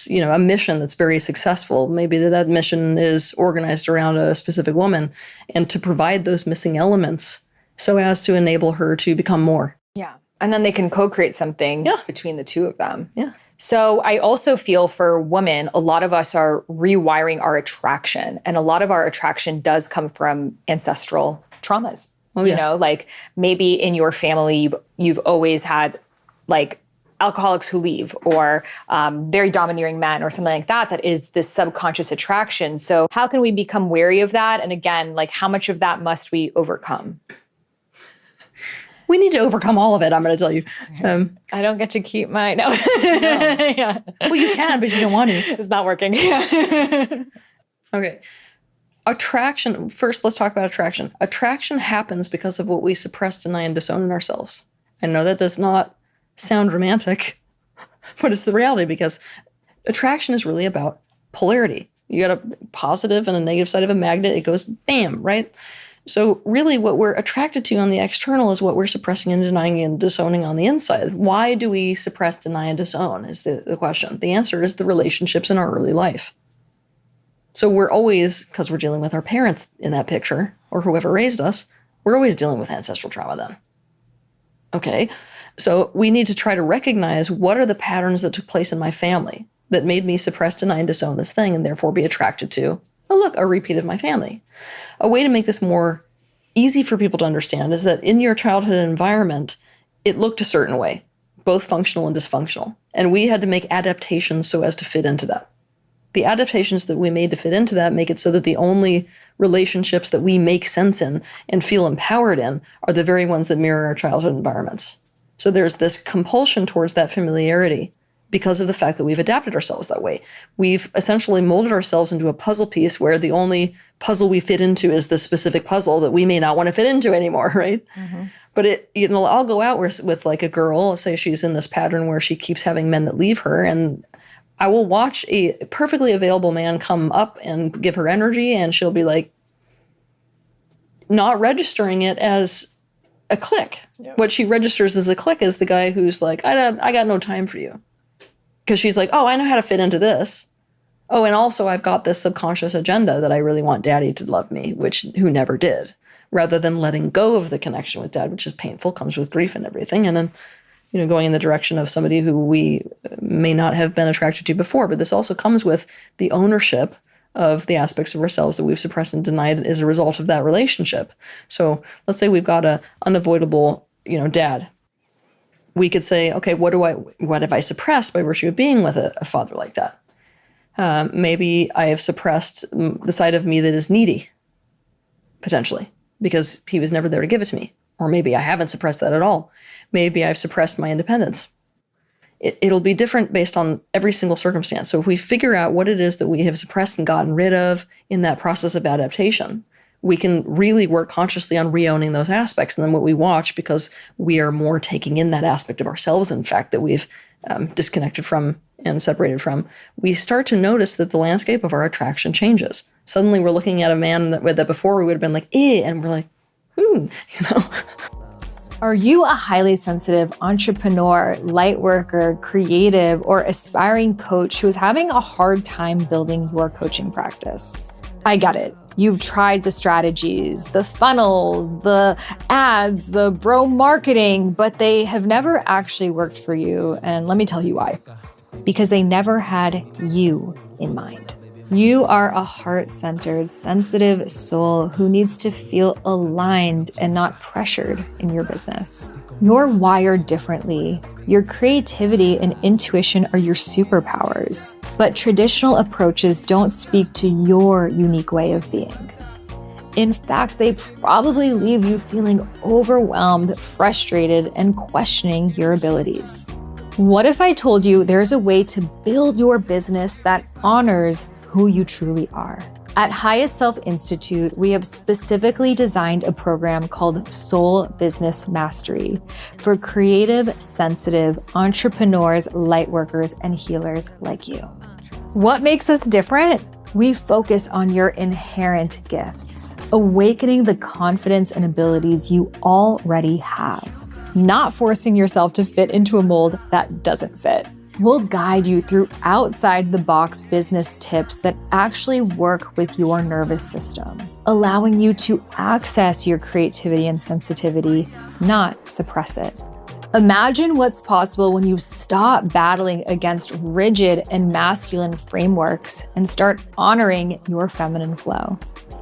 you know, a mission that's very successful. Maybe that mission is organized around a specific woman, and to provide those missing elements so as to enable her to become more. Yeah. And then they can co-create something between the two of them. Yeah. So I also feel for women, a lot of us are rewiring our attraction. And a lot of our attraction does come from ancestral traumas. Oh, yeah. You know, like maybe in your family, you've always had like alcoholics who leave or very domineering men or something like that, that is this subconscious attraction. So how can we become wary of that? And again, like how much of that must we overcome? We need to overcome all of it, I'm going to tell you. I don't get to keep my, no. Yeah. Well, you can, but you don't want to. It's not working. Yeah. Okay. Attraction. First, let's talk about attraction. Attraction happens because of what we suppress, deny, and disown in ourselves. I know that does not sound romantic, but it's the reality because attraction is really about polarity. You got a positive and a negative side of a magnet. It goes bam, right? So really what we're attracted to on the external is what we're suppressing and denying and disowning on the inside. Why do we suppress, deny, and disown is the question. The answer is the relationships in our early life. So we're always, because we're dealing with our parents in that picture, or whoever raised us, we're always dealing with ancestral trauma then. Okay, so we need to try to recognize what are the patterns that took place in my family that made me suppress, deny, and disown this thing and therefore be attracted to, oh look, a repeat of my family. A way to make this more easy for people to understand is that in your childhood environment, it looked a certain way, both functional and dysfunctional. And we had to make adaptations so as to fit into that. The adaptations that we made to fit into that make it so that the only relationships that we make sense in and feel empowered in are the very ones that mirror our childhood environments. So there's this compulsion towards that familiarity because of the fact that we've adapted ourselves that way. We've essentially molded ourselves into a puzzle piece where the only puzzle we fit into is the specific puzzle that we may not want to fit into anymore, right? Mm-hmm. But I'll go out with like a girl, let's say she's in this pattern where she keeps having men that leave her, and I will watch a perfectly available man come up and give her energy, and she'll be like, not registering it as a click. Yep. What she registers as a click is the guy who's like, I got no time for you. Because she's like, oh, I know how to fit into this. Oh, and also I've got this subconscious agenda that I really want daddy to love me, who never did. Rather than letting go of the connection with dad, which is painful, comes with grief and everything. And then, going in the direction of somebody who we may not have been attracted to before. But this also comes with the ownership of the aspects of ourselves that we've suppressed and denied as a result of that relationship. So let's say we've got a unavoidable, dad. We could say, okay, what have I suppressed by virtue of being with a father like that? Maybe I have suppressed the side of me that is needy, potentially, because he was never there to give it to me. Or maybe I haven't suppressed that at all. Maybe I've suppressed my independence. It'll be different based on every single circumstance. So if we figure out what it is that we have suppressed and gotten rid of in that process of adaptation, we can really work consciously on re-owning those aspects. And then what we watch, because we are more taking in that aspect of ourselves, in fact, that we've disconnected from and separated from, we start to notice that the landscape of our attraction changes. Suddenly we're looking at a man that before we would have been like, eh, and we're like, Are you a highly sensitive entrepreneur, light worker, creative, or aspiring coach who is having a hard time building your coaching practice? I get it. You've tried the strategies, the funnels, the ads, the bro marketing, but they have never actually worked for you. And let me tell you why. Because they never had you in mind. You are a heart-centered, sensitive soul who needs to feel aligned and not pressured in your business. You're wired differently. Your creativity and intuition are your superpowers, but traditional approaches don't speak to your unique way of being. In fact, they probably leave you feeling overwhelmed, frustrated, and questioning your abilities. What if I told you there's a way to build your business that honors who you truly are? At Highest Self Institute, we have specifically designed a program called Soul Business Mastery for creative, sensitive entrepreneurs, lightworkers, and healers like you. What makes us different? We focus on your inherent gifts, awakening the confidence and abilities you already have, not forcing yourself to fit into a mold that doesn't fit. We'll guide you through outside-the-box business tips that actually work with your nervous system, allowing you to access your creativity and sensitivity, not suppress it. Imagine what's possible when you stop battling against rigid and masculine frameworks and start honoring your feminine flow.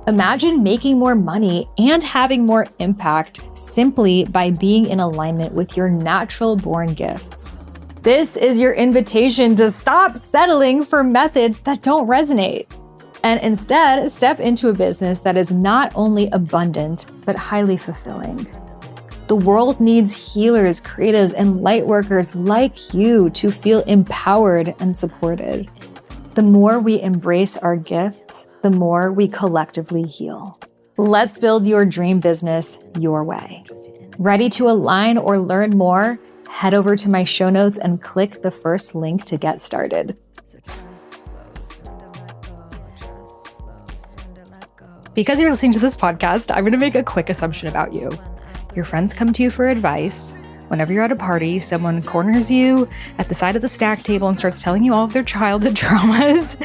Imagine making more money and having more impact simply by being in alignment with your natural-born gifts. This is your invitation to stop settling for methods that don't resonate, and instead step into a business that is not only abundant, but highly fulfilling. The world needs healers, creatives, and lightworkers like you to feel empowered and supported. The more we embrace our gifts, the more we collectively heal. Let's build your dream business your way. Ready to align or learn more? Head over to my show notes and click the first link to get started. Because you're listening to this podcast, I'm going to make a quick assumption about you. Your friends come to you for advice. Whenever you're at a party, someone corners you at the side of the snack table and starts telling you all of their childhood traumas.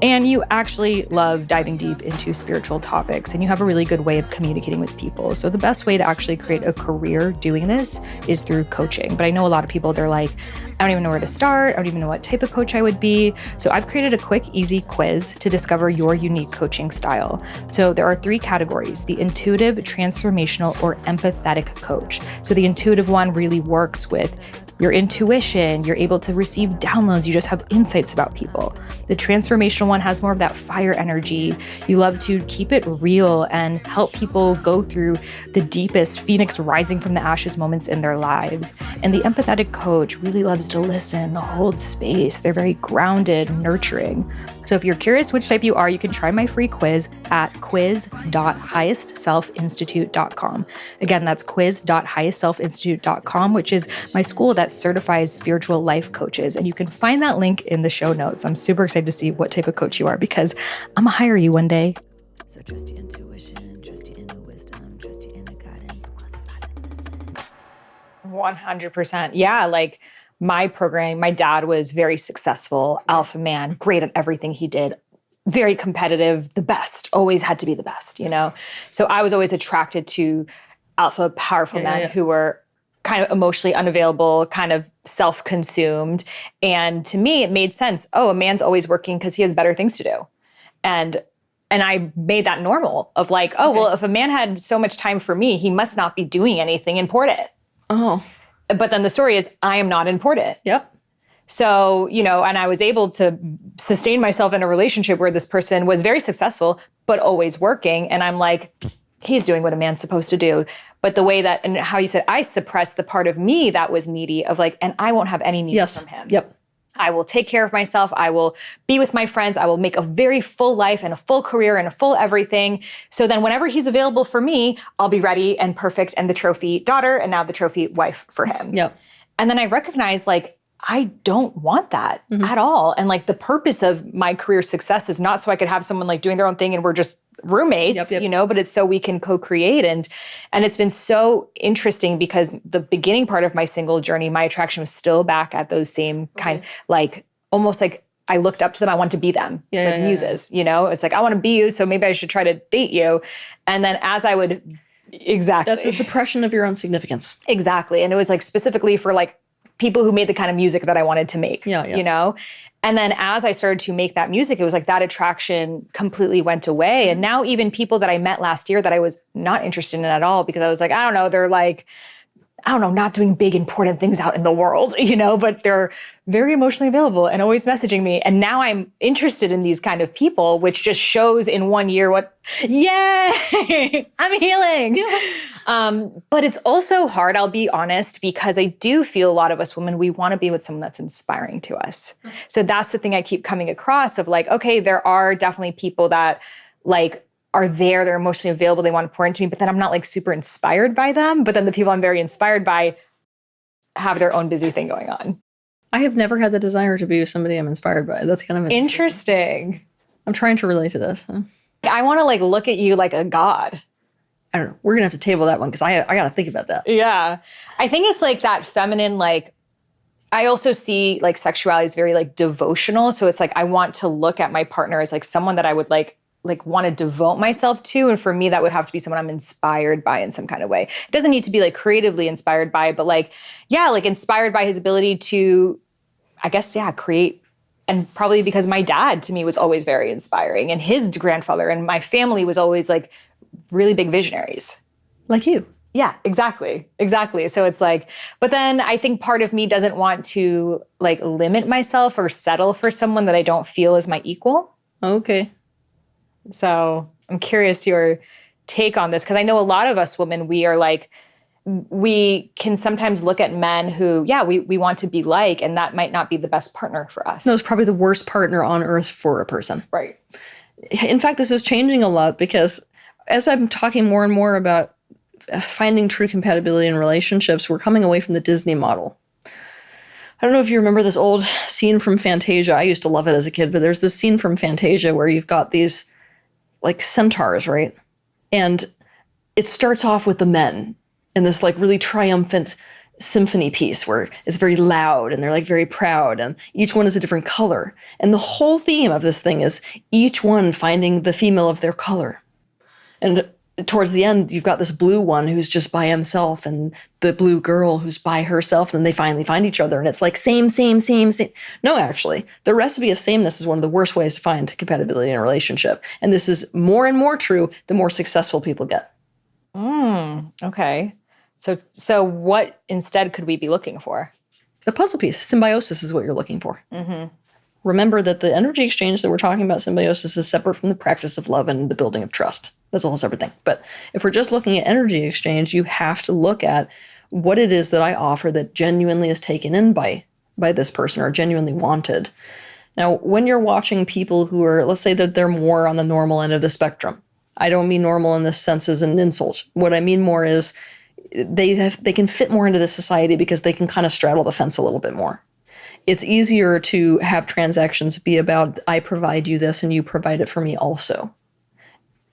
And you actually love diving deep into spiritual topics, and you have a really good way of communicating with people. So the best way to actually create a career doing this is through coaching. But I know a lot of people, they're like, I don't even know where to start. I don't even know what type of coach I would be. So I've created a quick, easy quiz to discover your unique coaching style. So there are 3 categories: the intuitive, transformational, or empathetic coach. So the intuitive one really works with your intuition. You're able to receive downloads. You just have insights about people. The transformational one has more of that fire energy. You love to keep it real and help people go through the deepest phoenix rising from the ashes moments in their lives. And the empathetic coach really loves to listen, hold space. They're very grounded, nurturing. So if you're curious which type you are, you can try my free quiz at quiz.highestselfinstitute.com. Again, that's quiz.highestselfinstitute.com, which is my school that certifies spiritual life coaches. And you can find that link in the show notes. I'm super excited to see what type of coach you are, because I'm gonna hire you one day. So trust your intuition, trust your inner wisdom, trust your inner guidance, close your eyes and listen. 100%. Yeah, like my program, my dad was very successful, alpha man, great at everything he did, very competitive, the best, always had to be the best, you know? So I was always attracted to alpha, powerful men who were kind of emotionally unavailable, kind of self-consumed. And to me, it made sense. Oh, a man's always working because he has better things to do. And I made that normal of like, oh, well, if a man had so much time for me, he must not be doing anything important. Oh. But then the story is, I am not important. Yep. So, you know, and I was able to sustain myself in a relationship where this person was very successful, but always working. And I'm like, he's doing what a man's supposed to do. But the way that, and how you said, I suppressed the part of me that was needy of like, and I won't have any needs from him. Yep. I will take care of myself. I will be with my friends. I will make a very full life and a full career and a full everything. So then whenever he's available for me, I'll be ready and perfect and the trophy daughter and now the trophy wife for him. Yep. And then I recognized like, I don't want that at all. And like the purpose of my career success is not so I could have someone like doing their own thing and we're just roommates, Yep. you know, but it's so we can co-create. And it's been so interesting because the beginning part of my single journey, my attraction was still back at those same kind, like almost like I looked up to them. I wanted to be them, like muses, you know, it's like, I want to be you. So maybe I should try to date you. And then as I would, exactly. That's a suppression of your own significance. Exactly. And it was like specifically for like people who made the kind of music that I wanted to make, you know? And then as I started to make that music, it was like that attraction completely went away. And now even people that I met last year that I was not interested in at all, because I was like, I don't know, they're like, I don't know, not doing big, important things out in the world, you know, but they're very emotionally available and always messaging me. And now I'm interested in these kind of people, which just shows in 1 year what, yay, I'm healing. But it's also hard, I'll be honest, because I do feel a lot of us women, we want to be with someone that's inspiring to us. So that's the thing I keep coming across of like, okay, there are definitely people that like, are there, they're emotionally available, they want to pour into me, but then I'm not like super inspired by them. But then the people I'm very inspired by have their own busy thing going on. I have never had the desire to be with somebody I'm inspired by. That's kind of interesting. I'm trying to relate to this. I want to like look at you like a god. I don't know. We're going to have to table that one because I got to think about that. Yeah. I think it's like that feminine, like, I also see like sexuality is very like devotional. So it's like, I want to look at my partner as like someone that I would like want to devote myself to. And for me, that would have to be someone I'm inspired by in some kind of way. It doesn't need to be like creatively inspired by, but like, yeah, like inspired by his ability to, I guess, yeah, create. And probably because my dad to me was always very inspiring, and his grandfather and my family was always like really big visionaries. Like you. Yeah, exactly. Exactly. So it's like, but then I think part of me doesn't want to like limit myself or settle for someone that I don't feel is my equal. Okay. So I'm curious your take on this, because I know a lot of us women, we are like, we can sometimes look at men who, yeah, we want to be like, and that might not be the best partner for us. No, it's probably the worst partner on earth for a person. Right. In fact, this is changing a lot because as I'm talking more and more about finding true compatibility in relationships, we're coming away from the Disney model. I don't know if you remember this old scene from Fantasia. I used to love it as a kid, but there's this scene from Fantasia where you've got these like centaurs, right? And it starts off with the men in this like really triumphant symphony piece where it's very loud and they're like very proud and each one is a different color. And the whole theme of this thing is each one finding the female of their color. And towards the end, you've got this blue one who's just by himself and the blue girl who's by herself, and they finally find each other. And it's like same. No, actually, the recipe of sameness is one of the worst ways to find compatibility in a relationship. And this is more and more true the more successful people get. Okay. So what instead could we be looking for? A puzzle piece. Symbiosis is what you're looking for. Remember that the energy exchange that we're talking about, symbiosis, is separate from the practice of love and the building of trust. That's a whole separate thing. But if we're just looking at energy exchange, you have to look at what it is that I offer that genuinely is taken in by this person or genuinely wanted. Now, when you're watching people who are, let's say that they're more on the normal end of the spectrum. I don't mean normal in this sense as an insult. What I mean more is they can fit more into the society because they can kind of straddle the fence a little bit more. It's easier to have transactions be about, I provide you this and you provide it for me also.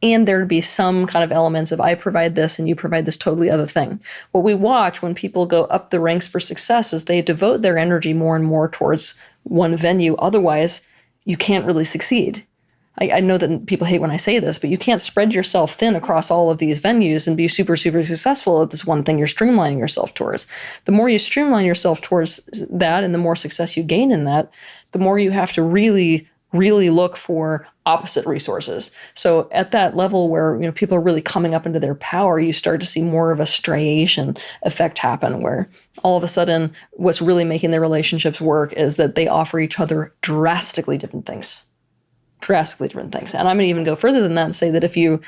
And there'd be some kind of elements of, I provide this and you provide this totally other thing. What we watch when people go up the ranks for success is they devote their energy more and more towards one venue. Otherwise, you can't really succeed. I know that people hate when I say this, but you can't spread yourself thin across all of these venues and be super, super successful at this one thing you're streamlining yourself towards. The more you streamline yourself towards that and the more success you gain in that, the more you have to really look for opposite resources. So at that level where people are really coming up into their power, you start to see more of a striation effect happen where all of a sudden what's really making their relationships work is that they offer each other drastically different things. Drastically different things. And I'm going to even go further than that and say that if you're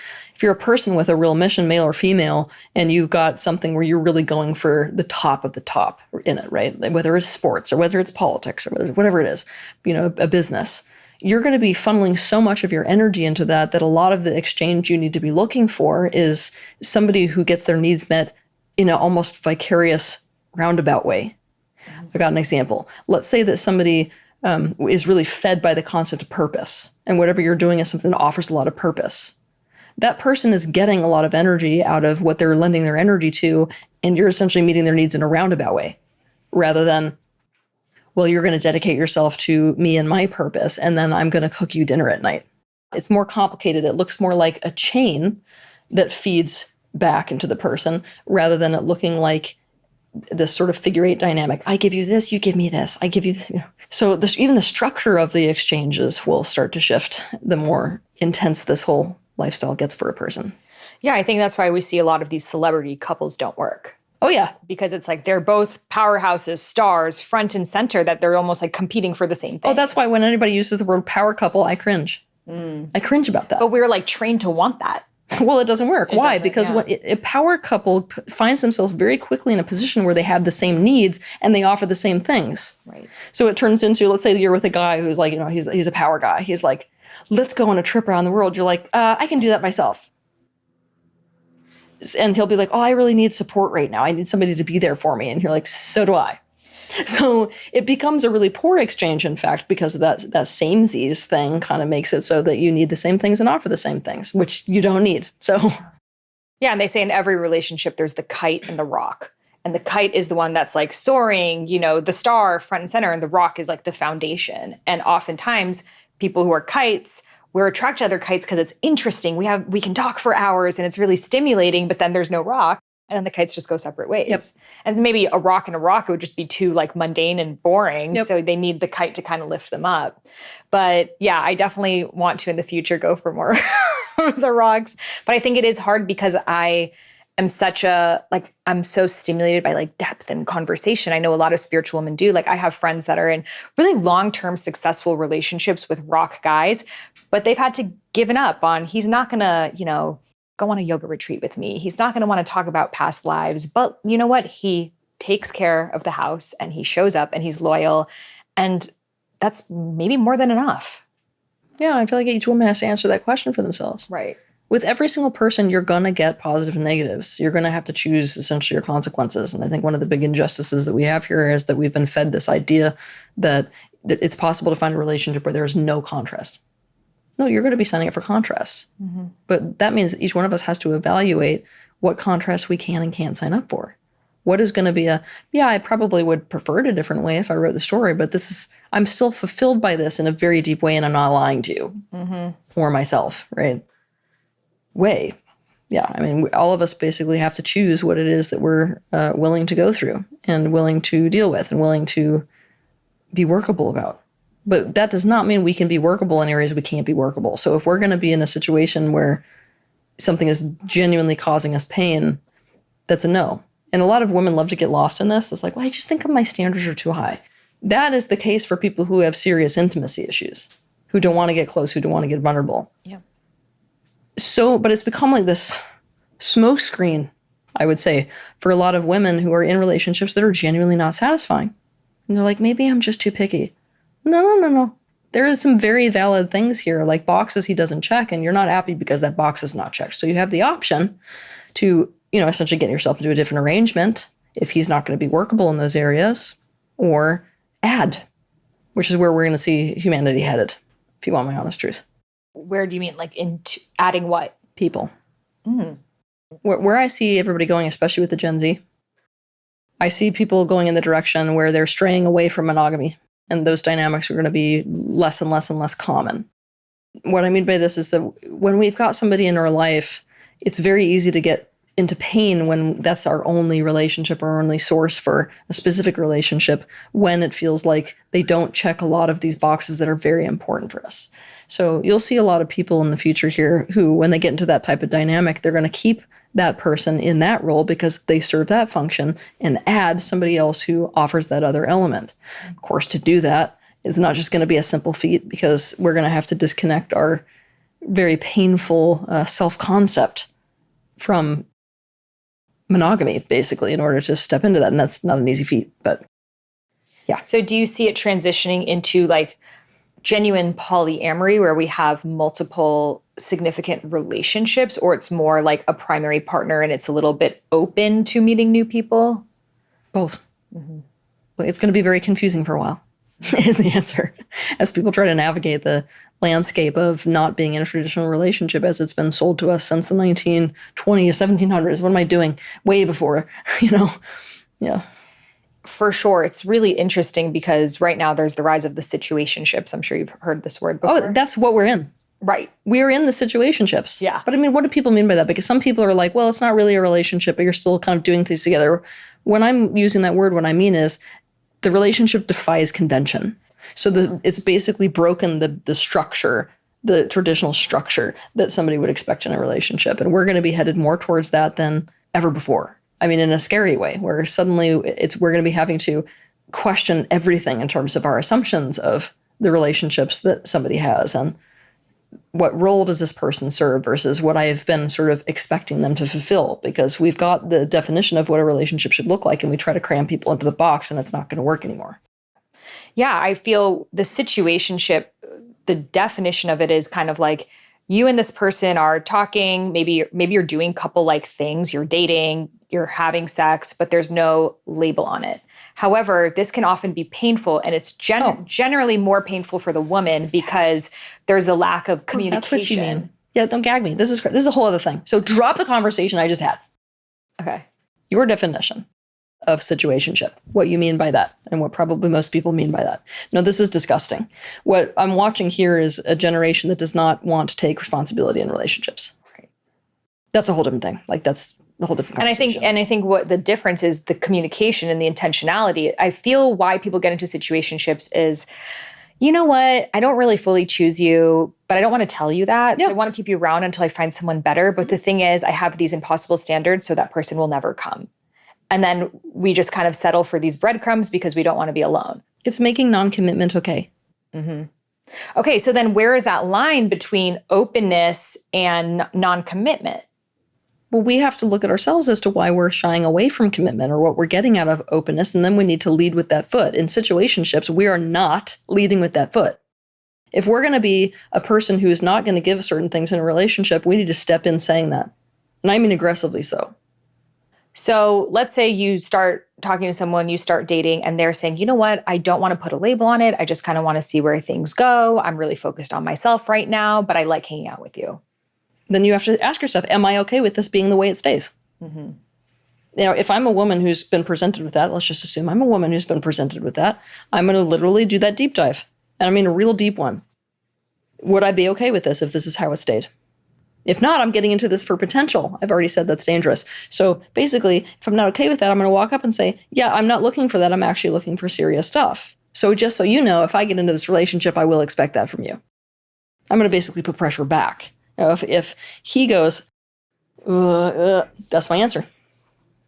a person with a real mission, male or female, and you've got something where you're really going for the top of the top in it, right? Like whether it's sports or whether it's politics or whatever it is, a business, you're going to be funneling so much of your energy into that a lot of the exchange you need to be looking for is somebody who gets their needs met in an almost vicarious roundabout way. I got an example. Let's say that somebody is really fed by the concept of purpose, and whatever you're doing is something that offers a lot of purpose. that person is getting a lot of energy out of what they're lending their energy to, and you're essentially meeting their needs in a roundabout way, rather than, well, you're going to dedicate yourself to me and my purpose, and then I'm going to cook you dinner at night. It's more complicated. It looks more like a chain that feeds back into the person, rather than it looking like this sort of figure eight dynamic. I give you this, you give me this, I give you this. So even the structure of the exchanges will start to shift the more intense this whole lifestyle gets for a person. Yeah, I think that's why we see a lot of these celebrity couples don't work. Oh, yeah. Because it's like they're both powerhouses, stars, front and center, that they're almost like competing for the same thing. Oh, that's why when anybody uses the word power couple, I cringe. I cringe about that. But we're like trained to want that. Well, it doesn't work. Why? Because yeah. when a power couple finds themselves very quickly in a position where they have the same needs and they offer the same things. Right. So it turns into, let's say you're with a guy who's like, he's a power guy. He's like, let's go on a trip around the world. You're like, I can do that myself. And he'll be like, oh, I really need support right now. I need somebody to be there for me. And you're like, so do I. So it becomes a really poor exchange, in fact, because of that samesies thing kind of makes it so that you need the same things and offer the same things, which you don't need. So yeah, and they say in every relationship, there's the kite and the rock. And the kite is the one that's like soaring, the star front and center, and the rock is like the foundation. And oftentimes people who are kites, we're attracted to other kites because it's interesting. We can talk for hours and it's really stimulating, but then there's no rock. And then the kites just go separate ways. Yep. And maybe a rock and a rock would just be too like mundane and boring. Yep. So they need the kite to kind of lift them up. But yeah, I definitely want to in the future go for more of the rocks. But I think it is hard because I am I'm so stimulated by like depth and conversation. I know a lot of spiritual women do. Like I have friends that are in really long-term successful relationships with rock guys, but they've had to given up on, he's not gonna, go on a yoga retreat with me. He's not going to want to talk about past lives, but you know what? He takes care of the house and he shows up and he's loyal. And that's maybe more than enough. yeah, I feel like each woman has to answer that question for themselves. Right. With every single person, you're going to get positive and negatives. You're going to have to choose essentially your consequences. And I think one of the big injustices that we have here is that we've been fed this idea that it's possible to find a relationship where there's no contrast. No, you're going to be signing up for contrast. Mm-hmm. But that means that each one of us has to evaluate what contrast we can and can't sign up for. What is going to be I probably would prefer it a different way if I wrote the story, but I'm still fulfilled by this in a very deep way, and I'm not lying to you or myself, right? Way. Yeah, I mean, all of us basically have to choose what it is that we're willing to go through and willing to deal with and willing to be workable about. But that does not mean we can be workable in areas we can't be workable. So if we're going to be in a situation where something is genuinely causing us pain, that's a no. And a lot of women love to get lost in this. It's like, well, I just think my standards are too high. That is the case for people who have serious intimacy issues, who don't want to get close, who don't want to get vulnerable. Yeah. So, but it's become like this smokescreen, I would say, for a lot of women who are in relationships that are genuinely not satisfying. And they're like, maybe I'm just too picky. No. There is some very valid things here, like boxes he doesn't check, and you're not happy because that box is not checked. So you have the option to, essentially get yourself into a different arrangement if he's not going to be workable in those areas, or add, which is where we're going to see humanity headed, if you want my honest truth. Where do you mean, like into adding what? People. Where I see everybody going, especially with the Gen Z, I see people going in the direction where they're straying away from monogamy. And those dynamics are going to be less and less and less common. What I mean by this is that when we've got somebody in our life, it's very easy to get into pain when that's our only relationship or our only source for a specific relationship, when it feels like they don't check a lot of these boxes that are very important for us. So you'll see a lot of people in the future here who, when they get into that type of dynamic, they're going to keep that person in that role because they serve that function and add somebody else who offers that other element. Of course, to do that is not just going to be a simple feat, because we're going to have to disconnect our very painful self-concept from monogamy, basically, in order to step into that. And that's not an easy feat, but yeah. So do you see it transitioning into like genuine polyamory where we have multiple significant relationships, or it's more like a primary partner and it's a little bit open to meeting new people? Both. Mm-hmm. It's going to be very confusing for a while. is the answer. As people try to navigate the landscape of not being in a traditional relationship as it's been sold to us since the 1920s, 1700s. What am I doing? Way before, Yeah. For sure. It's really interesting because right now there's the rise of the situationships. I'm sure you've heard this word before. Oh, that's what we're in. Right. We're in the situationships. Yeah. But I mean, what do people mean by that? Because some people are like, well, it's not really a relationship, but you're still kind of doing things together. When I'm using that word, what I mean is the relationship defies convention. So it's basically broken the structure, the traditional structure that somebody would expect in a relationship. And we're going to be headed more towards that than ever before. I mean, in a scary way, where suddenly we're going to be having to question everything in terms of our assumptions of the relationships that somebody has and what role does this person serve versus what I have been sort of expecting them to fulfill, because we've got the definition of what a relationship should look like and we try to cram people into the box and it's not going to work anymore. Yeah, I feel the situationship, the definition of it is kind of like you and this person are talking, maybe you're doing couple-like things, you're dating, you're having sex, but there's no label on it. However, this can often be painful, and it's generally more painful for the woman because there's a lack of communication. That's what you mean. Yeah, don't gag me. This is a whole other thing. So drop the conversation I just had. Okay. Your definition of situationship, what you mean by that, and what probably most people mean by that. No, this is disgusting. What I'm watching here is a generation that does not want to take responsibility in relationships. Right. That's a whole different thing. Like that's a whole different conversation. And I think what the difference is the communication and the intentionality. I feel why people get into situationships is, you know what, I don't really fully choose you, but I don't want to tell you that. Yeah. So I want to keep you around until I find someone better. But the thing is, I have these impossible standards, so that person will never come. And then we just kind of settle for these breadcrumbs because we don't want to be alone. It's making non-commitment okay. Mm-hmm. Okay, so then where is that line between openness and non-commitment? Well, we have to look at ourselves as to why we're shying away from commitment or what we're getting out of openness, and then we need to lead with that foot. In situationships, we are not leading with that foot. If we're going to be a person who is not going to give certain things in a relationship, we need to step in saying that. And I mean aggressively so. So let's say you start talking to someone, you start dating, and they're saying, you know what, I don't want to put a label on it. I just kind of want to see where things go. I'm really focused on myself right now, but I like hanging out with you. Then you have to ask yourself, am I okay with this being the way it stays? Mm-hmm. You know, if I'm a woman who's been presented with that, let's just assume I'm a woman who's been presented with that, I'm going to literally do that deep dive. And I mean a real deep one. Would I be okay with this if this is how it stayed? If not, I'm getting into this for potential. I've already said that's dangerous. So basically, if I'm not okay with that, I'm going to walk up and say, yeah, I'm not looking for that. I'm actually looking for serious stuff. So just so you know, if I get into this relationship, I will expect that from you. I'm going to basically put pressure back. You know, if he goes, that's my answer.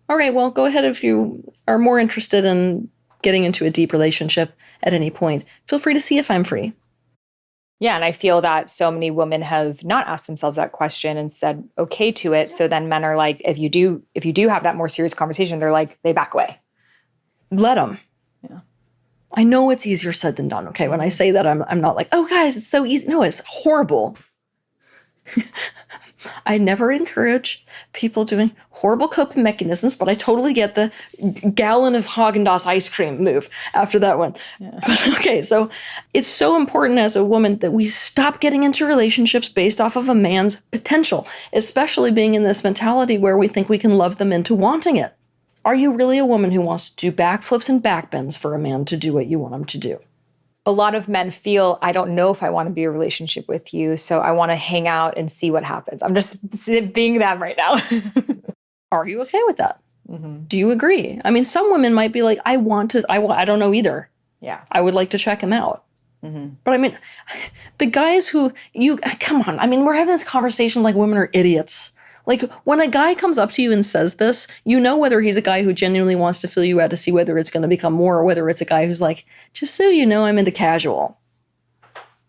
All right, well, go ahead if you are more interested in getting into a deep relationship at any point. Feel free to see if I'm free. Yeah, and I feel that so many women have not asked themselves that question and said okay to it. So then men are like, if you do have that more serious conversation, they're like, they back away. Let them. Yeah. I know it's easier said than done. Okay, when I say that, I'm not like, oh guys, it's so easy. No, it's horrible. I never encourage people doing horrible coping mechanisms, but I totally get the gallon of Haagen-Dazs ice cream move after that one. Yeah. But okay, so it's so important as a woman that we stop getting into relationships based off of a man's potential, especially being in this mentality where we think we can love them into wanting it. Are you really a woman who wants to do backflips and backbends for a man to do what you want him to do? A lot of men feel, I don't know if I want to be in a relationship with you, so I want to hang out and see what happens. I'm just being that right now. Are you okay with that? Mm-hmm. Do you agree? I mean, some women might be like, I don't know either. Yeah. I would like to check him out. Mm-hmm. But I mean, the guys who, come on. I mean, we're having this conversation like women are idiots. Like, when a guy comes up to you and says this, you know whether he's a guy who genuinely wants to fill you out to see whether it's going to become more, or whether it's a guy who's like, just so you know, I'm into casual.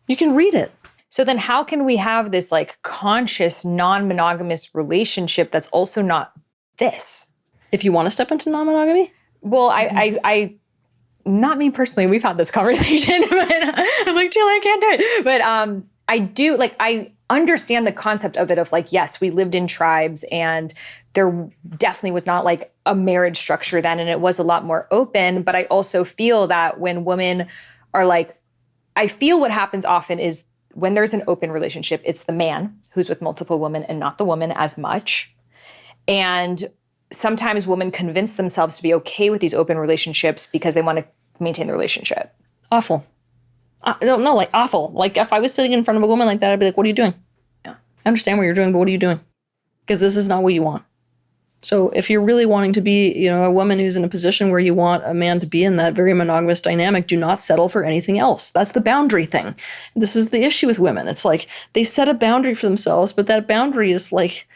You can read it. So then how can we have this like conscious, non-monogamous relationship that's also not this? If you want to step into non-monogamy? Well, I not me personally, we've had this conversation, but I'm like, Jill, I can't do it. But I do, like, I understand the concept of it of like, yes, we lived in tribes and there definitely was not like a marriage structure then, and it was a lot more open. But I also feel that when women are like, I feel what happens often is when there's an open relationship, it's the man who's with multiple women and not the woman as much. And sometimes women convince themselves to be okay with these open relationships because they want to maintain the relationship. Awful. I don't know, like awful. Like if I was sitting in front of a woman like that, I'd be like, what are you doing? Yeah. I understand what you're doing, but what are you doing? Because this is not what you want. So if you're really wanting to be, a woman who's in a position where you want a man to be in that very monogamous dynamic, do not settle for anything else. That's the boundary thing. This is the issue with women. It's like they set a boundary for themselves, but that boundary is like,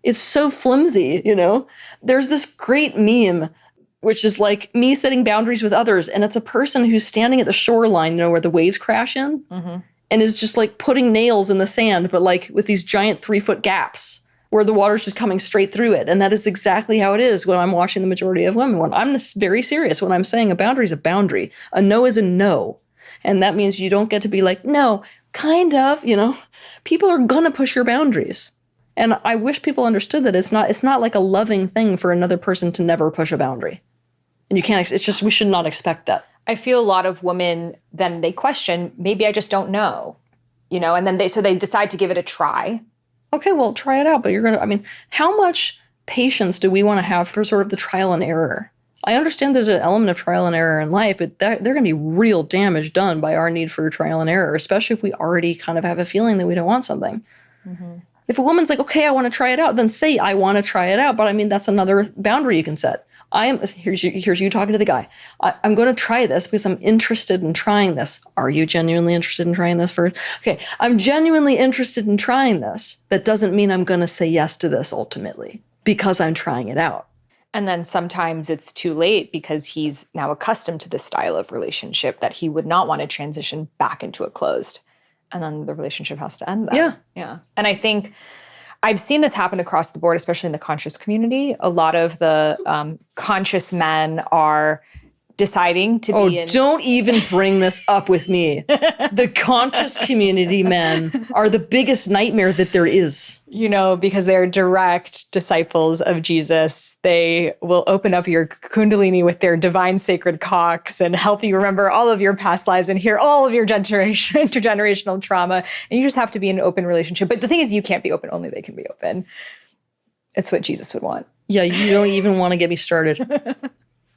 it's so flimsy, There's this great meme, which is like me setting boundaries with others. And it's a person who's standing at the shoreline, where the waves crash in, and is just like putting nails in the sand, but like with these giant 3-foot gaps where the water's just coming straight through it. And that is exactly how it is when I'm watching the majority of women. When I'm very serious, when I'm saying a boundary is a boundary, a no is a no. And that means you don't get to be like, no, kind of, people are gonna push your boundaries. And I wish people understood that it's not like a loving thing for another person to never push a boundary. And you can't, it's just, we should not expect that. I feel a lot of women, then they question, maybe I just don't know, and then they decide to give it a try. Okay, well, try it out. But how much patience do we want to have for sort of the trial and error? I understand there's an element of trial and error in life, but there going to be real damage done by our need for trial and error, especially if we already kind of have a feeling that we don't want something. Mm-hmm. If a woman's like, okay, I want to try it out, then say, I want to try it out. But that's another boundary you can set. Here's you talking to the guy. I'm going to try this because I'm interested in trying this. Are you genuinely interested in trying this first? Okay, I'm genuinely interested in trying this. That doesn't mean I'm going to say yes to this ultimately because I'm trying it out. And then sometimes it's too late because he's now accustomed to this style of relationship that he would not want to transition back into a closed. And then the relationship has to end then. Yeah. Yeah. And I think I've seen this happen across the board, especially in the conscious community. A lot of the conscious men are deciding to be in... don't even bring this up with me. The conscious community men are the biggest nightmare that there is. Because they're direct disciples of Jesus. They will open up your kundalini with their divine sacred cocks and help you remember all of your past lives and hear all of your intergenerational trauma. And you just have to be in an open relationship. But the thing is, you can't be open. Only they can be open. It's what Jesus would want. Yeah, you don't even want to get me started.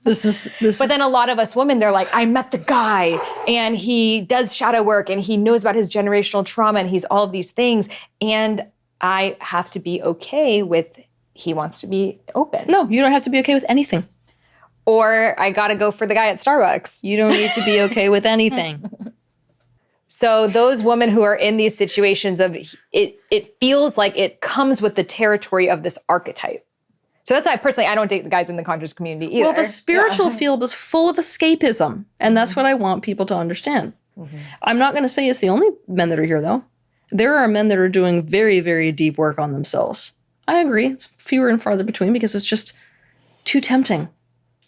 But then a lot of us women, they're like, I met the guy and he does shadow work and he knows about his generational trauma and he's all of these things. And I have to be okay with he wants to be open. No, you don't have to be okay with anything. Or I got to go for the guy at Starbucks. You don't need to be okay with anything. So those women who are in these situations of it feels like it comes with the territory of this archetype. So that's why personally, I don't date the guys in the conscious community either. Well, the spiritual field is full of escapism. And that's what I want people to understand. Mm-hmm. I'm not going to say it's the only men that are here, though. There are men that are doing very, very deep work on themselves. I agree. It's fewer and farther between because it's just too tempting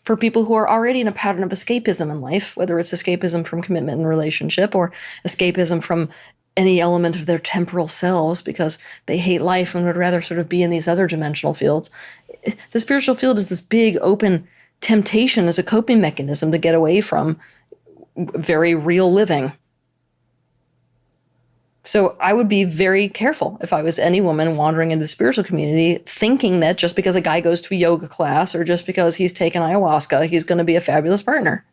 for people who are already in a pattern of escapism in life, whether it's escapism from commitment and relationship or escapism from any element of their temporal selves because they hate life and would rather sort of be in these other dimensional fields. The spiritual field is this big open temptation as a coping mechanism to get away from very real living. So I would be very careful if I was any woman wandering into the spiritual community thinking that just because a guy goes to a yoga class or just because he's taken ayahuasca, he's going to be a fabulous partner.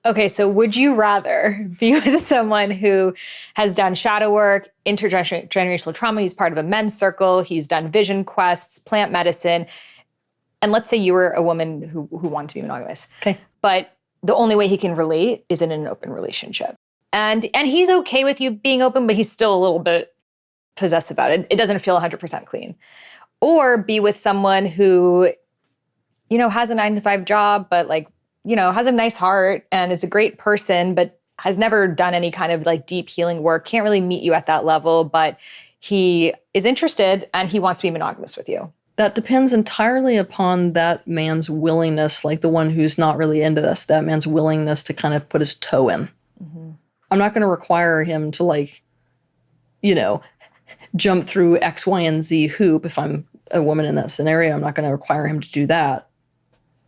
Okay, so would you rather be with someone who has done shadow work, intergenerational trauma, he's part of a men's circle, he's done vision quests, plant medicine, and let's say you were a woman who wanted to be monogamous. Okay. But the only way he can relate is in an open relationship. And he's okay with you being open, but he's still a little bit possessive about it. It doesn't feel 100% clean. Or be with someone who, has a 9-to-5 job, but has a nice heart and is a great person, but has never done any kind of deep healing work, can't really meet you at that level, but he is interested and he wants to be monogamous with you. That depends entirely upon that man's willingness, like the one who's not really into this, that man's willingness to kind of put his toe in. Mm-hmm. I'm not going to require him to jump through X, Y, and Z hoop. If I'm a woman in that scenario, I'm not going to require him to do that.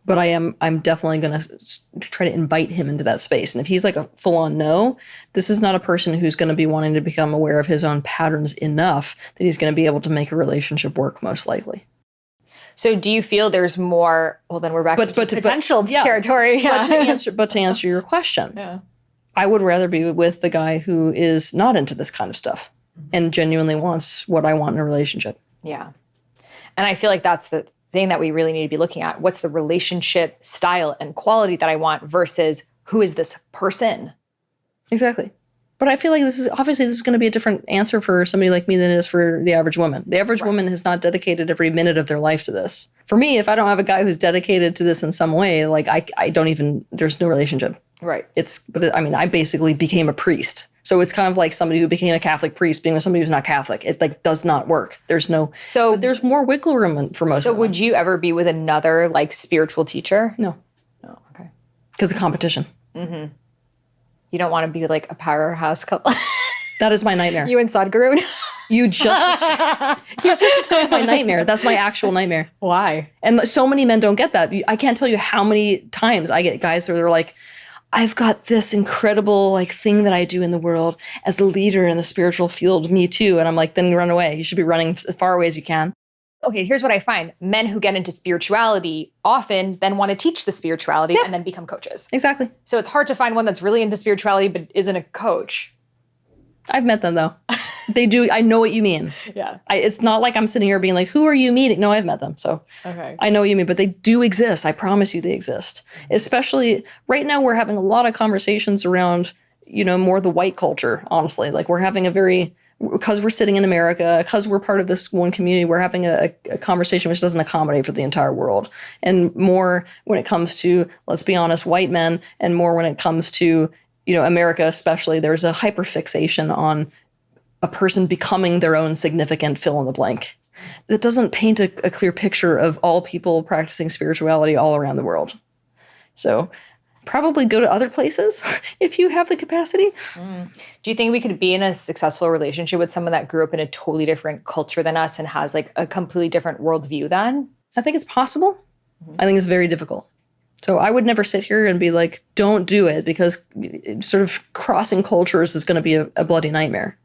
But I'm definitely going to try to invite him into that space. And if he's like a full-on no, this is not a person who's going to be wanting to become aware of his own patterns enough that he's going to be able to make a relationship work, most likely. So do you feel there's more, well, then we're back to potential territory. Yeah. But to answer your question, I would rather be with the guy who is not into this kind of stuff and genuinely wants what I want in a relationship. Yeah. And I feel like that's the thing that we really need to be looking at. What's the relationship style and quality that I want versus who is this person? Exactly. But I feel like this is going to be a different answer for somebody like me than it is for the average woman. The average woman has not dedicated every minute of their life to this. For me, if I don't have a guy who's dedicated to this in some way, like I don't even, there's no relationship. Right. I basically became a priest. So it's kind of like somebody who became a Catholic priest being with somebody who's not Catholic. It like does not work. There's more wiggle room for most. So would you ever be with another like spiritual teacher? No. Oh, okay. Because of competition. Mm-hmm. You don't want to be like a powerhouse couple. That is my nightmare. You and Sadhguru? You just described my nightmare. That's my actual nightmare. Why? And so many men don't get that. I can't tell you how many times I get guys where they're like, I've got this incredible like thing that I do in the world as a leader in the spiritual field. Me too. And I'm like, then run away. You should be running as far away as you can. Okay, here's what I find. Men who get into spirituality often then want to teach the spirituality and then become coaches. Exactly. So it's hard to find one that's really into spirituality but isn't a coach. I've met them though. They do. I know what you mean. Yeah. It's not like I'm sitting here being like, who are you meeting? No, I've met them. So I know what you mean, but they do exist. I promise you they exist. Especially right now we're having a lot of conversations around, more the white culture, honestly. Like we're having because we're sitting in America, because we're part of this one community, we're having a conversation which doesn't accommodate for the entire world. And more when it comes to, let's be honest, white men, and more when it comes to, America especially, there's a hyperfixation on a person becoming their own significant fill in the blank. That doesn't paint a clear picture of all people practicing spirituality all around the world. So probably go to other places if you have the capacity. Do you think we could be in a successful relationship with someone that grew up in a totally different culture than us and has like a completely different worldview then? I think it's possible. I think it's very difficult. So I would never sit here and be like, don't do it, because sort of crossing cultures is going to be a bloody nightmare.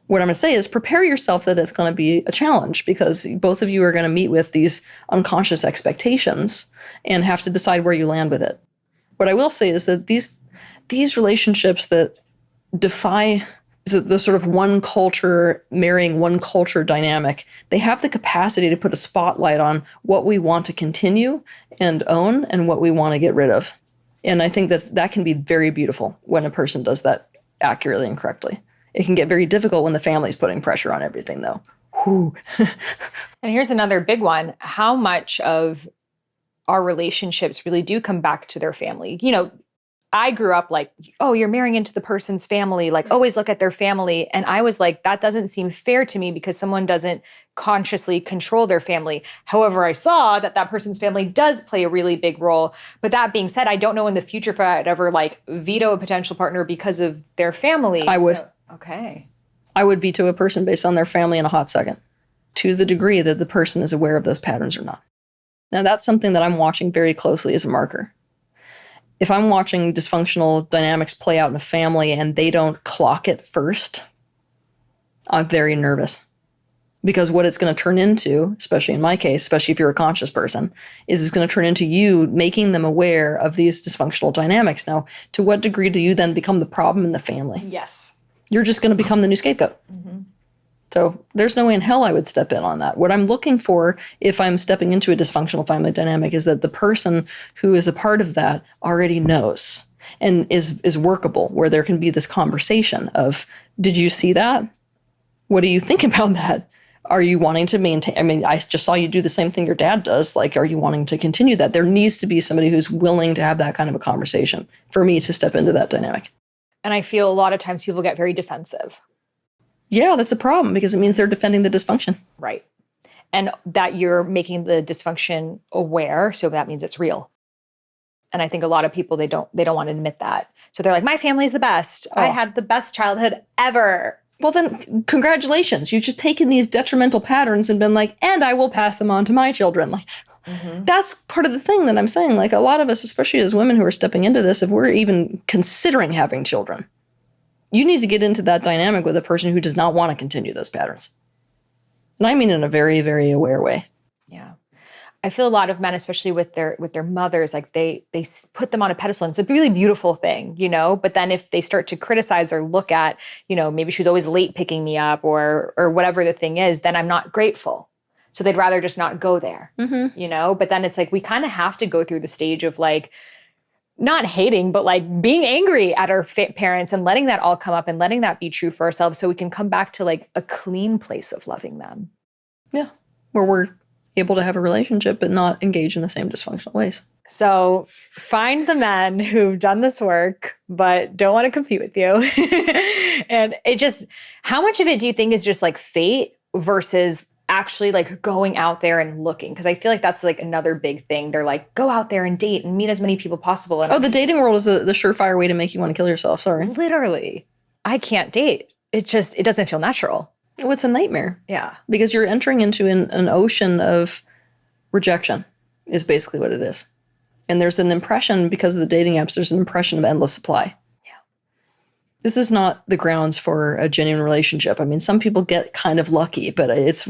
What I'm going to say is prepare yourself that it's going to be a challenge, because both of you are going to meet with these unconscious expectations and have to decide where you land with it. What I will say is that these relationships that defy the sort of one culture marrying one culture dynamic, they have the capacity to put a spotlight on what we want to continue and own and what we want to get rid of. And I think that can be very beautiful when a person does that accurately and correctly. It can get very difficult when the family's putting pressure on everything, though. Whew. And here's another big one. How much of our relationships really do come back to their family? I grew up like, oh, you're marrying into the person's family, like always look at their family. And I was like, that doesn't seem fair to me because someone doesn't consciously control their family. However, I saw that person's family does play a really big role. But that being said, I don't know in the future if I'd ever like veto a potential partner because of their family. I would. Okay. I would veto a person based on their family in a hot second, to the degree that the person is aware of those patterns or not. Now, that's something that I'm watching very closely as a marker. If I'm watching dysfunctional dynamics play out in a family and they don't clock it first, I'm very nervous. Because what it's going to turn into, especially in my case, especially if you're a conscious person, is it's going to turn into you making them aware of these dysfunctional dynamics. Now, to what degree do you then become the problem in the family? Yes. You're just going to become the new scapegoat. Mm-hmm. So there's no way in hell I would step in on that. What I'm looking for if I'm stepping into a dysfunctional family dynamic is that the person who is a part of that already knows and is workable, where there can be this conversation of, did you see that? What do you think about that? Are you wanting to maintain? I mean, I just saw you do the same thing your dad does. Like, are you wanting to continue that? There needs to be somebody who's willing to have that kind of a conversation for me to step into that dynamic. And I feel a lot of times people get very defensive. Yeah, that's a problem because it means they're defending the dysfunction. Right. And that you're making the dysfunction aware, so that means it's real. And I think a lot of people, they don't want to admit that. So they're like, my family's the best. Oh. I had the best childhood ever. Well, then congratulations. You've just taken these detrimental patterns and been like, and I will pass them on to my children. Like, That's part of the thing that I'm saying. Like a lot of us, especially as women who are stepping into this, if we're even considering having children, you need to get into that dynamic with a person who does not want to continue those patterns. And I mean in a very, very aware way. Yeah. I feel a lot of men, especially with their mothers, like they put them on a pedestal. And it's a really beautiful thing, you know, but then if they start to criticize or look at, you know, maybe she was always late picking me up or whatever the thing is, then I'm not grateful. So they'd rather just not go there, you know, but then it's like, we kind of have to go through the stage of like, not hating, but like being angry at our parents and letting that all come up and letting that be true for ourselves so we can come back to like a clean place of loving them. Yeah. Where we're able to have a relationship but not engage in the same dysfunctional ways. So find the men who've done this work but don't want to compete with you. And it just, how much of it do you think is just like fate versus actually like going out there and looking? Because I feel like that's like another big thing. They're like, go out there and date and meet as many people possible. And the dating world is the surefire way to make you want to kill yourself. Sorry. literally, I can't date. It doesn't feel natural. Oh, it's a nightmare. Yeah. Because you're entering into an ocean of rejection is basically what it is. And there's an impression, because of the dating apps, there's an impression of endless supply. This is not the grounds for a genuine relationship. I mean, some people get kind of lucky, but it is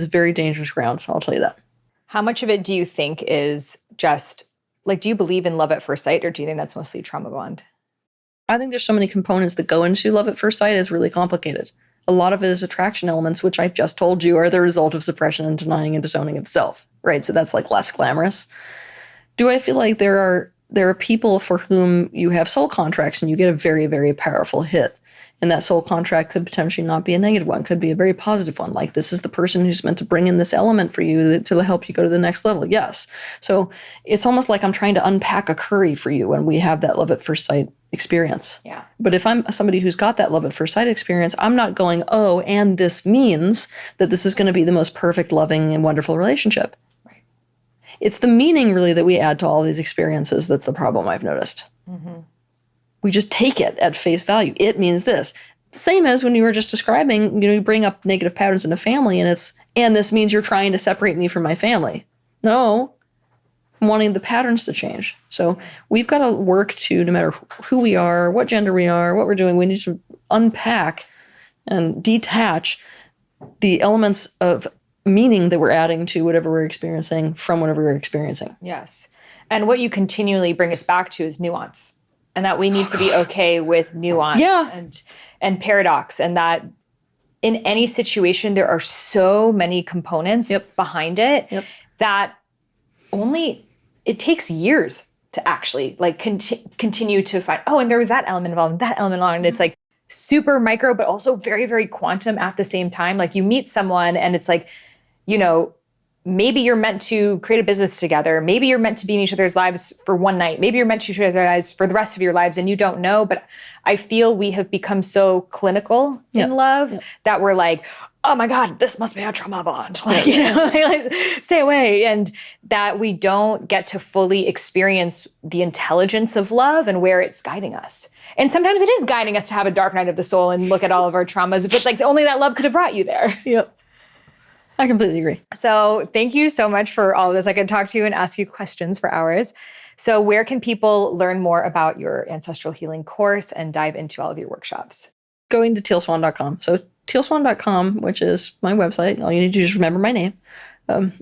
very dangerous grounds. I'll tell you that. How much of it do you think is just like, do you believe in love at first sight, or do you think that's mostly trauma bond? I think there's so many components that go into love at first sight. It's really complicated. A lot of it is attraction elements, which I've just told you are the result of suppression and denying and disowning of self, right? So that's like less glamorous. Do I feel like there are people for whom you have soul contracts and you get a very, very powerful hit? And that soul contract could potentially not be a negative one, could be a very positive one. Like, this is the person who's meant to bring in this element for you to help you go to the next level. Yes. So it's almost like I'm trying to unpack a curry for you when we have that love at first sight experience. Yeah. But if I'm somebody who's got that love at first sight experience, I'm not going, oh, and this means that this is going to be the most perfect, loving, and wonderful relationship. Right. It's the meaning really that we add to all these experiences that's the problem I've noticed. We just take it at face value. It means this. Same as when you were just describing, you bring up negative patterns in a family and this means you're trying to separate me from my family. No, I'm wanting the patterns to change. So we've got to work to, no matter who we are, what gender we are, what we're doing, we need to unpack and detach the elements of meaning that we're adding to whatever we're experiencing from whatever we're experiencing. Yes. And what you continually bring us back to is nuance. And that we need to be okay with nuance and paradox, and that in any situation, there are so many components behind it that it takes years to actually like continue to find, oh, and there was that element involved and that element involved. And it's like super micro, but also very, very quantum at the same time. Like, you meet someone and it's like, you know, maybe you're meant to create a business together. Maybe you're meant to be in each other's lives for one night. Maybe you're meant to be in each other's lives for the rest of your lives, and you don't know. But I feel we have become so clinical in love that we're like, oh my God, this must be a trauma bond. Like, you know, like, stay away. And that we don't get to fully experience the intelligence of love and where it's guiding us. And sometimes it is guiding us to have a dark night of the soul and look at all of our traumas, but like only that love could have brought you there. Yep. I completely agree. So thank you so much for all of this. I could talk to you and ask you questions for hours. So where can people learn more about your ancestral healing course and dive into all of your workshops? Going to tealswan.com. So tealswan.com, which is my website. All you need to do is remember my name.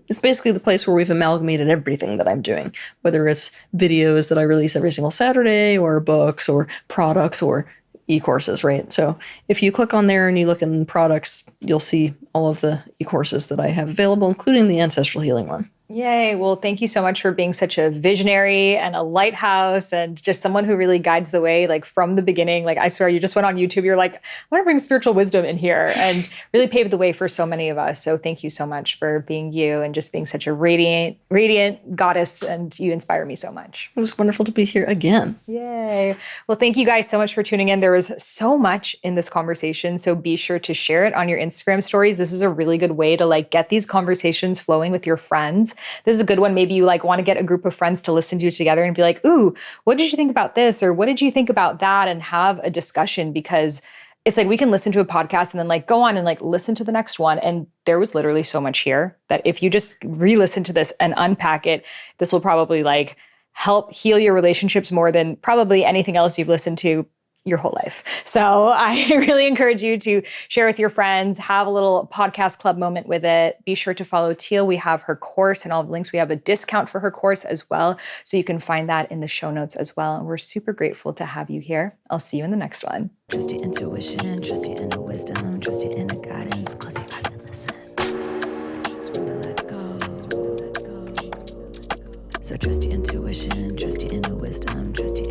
It's basically the place where we've amalgamated everything that I'm doing, whether it's videos that I release every single Saturday or books or products or e-courses, right? So if you click on there and you look in products, you'll see all of the e-courses that I have available, including the ancestral healing one. Yay. Well, thank you so much for being such a visionary and a lighthouse and just someone who really guides the way, like from the beginning. Like, I swear, you just went on YouTube. You're like, I want to bring spiritual wisdom in here, and really paved the way for so many of us. So thank you so much for being you and just being such a radiant goddess. And you inspire me so much. It was wonderful to be here again. Yay. Well, thank you guys so much for tuning in. There was so much in this conversation. So be sure to share it on your Instagram stories. This is a really good way to like get these conversations flowing with your friends. This is a good one. Maybe you like want to get a group of friends to listen to you together and be like, ooh, what did you think about this? Or what did you think about that? And have a discussion, because it's like we can listen to a podcast and then like go on and like listen to the next one. And there was literally so much here that if you just re-listen to this and unpack it, this will probably like help heal your relationships more than probably anything else you've listened to your whole life. So I really encourage you to share with your friends, have a little podcast club moment with it. Be sure to follow Teal. We have her course and all the links. We have a discount for her course as well. So you can find that in the show notes as well. And we're super grateful to have you here. I'll see you in the next one. Trust your intuition, trust your inner wisdom, trust your inner guidance. Close your eyes and listen. Surrender, let go. Surrender, let go. So trust your intuition, trust your inner wisdom, trust your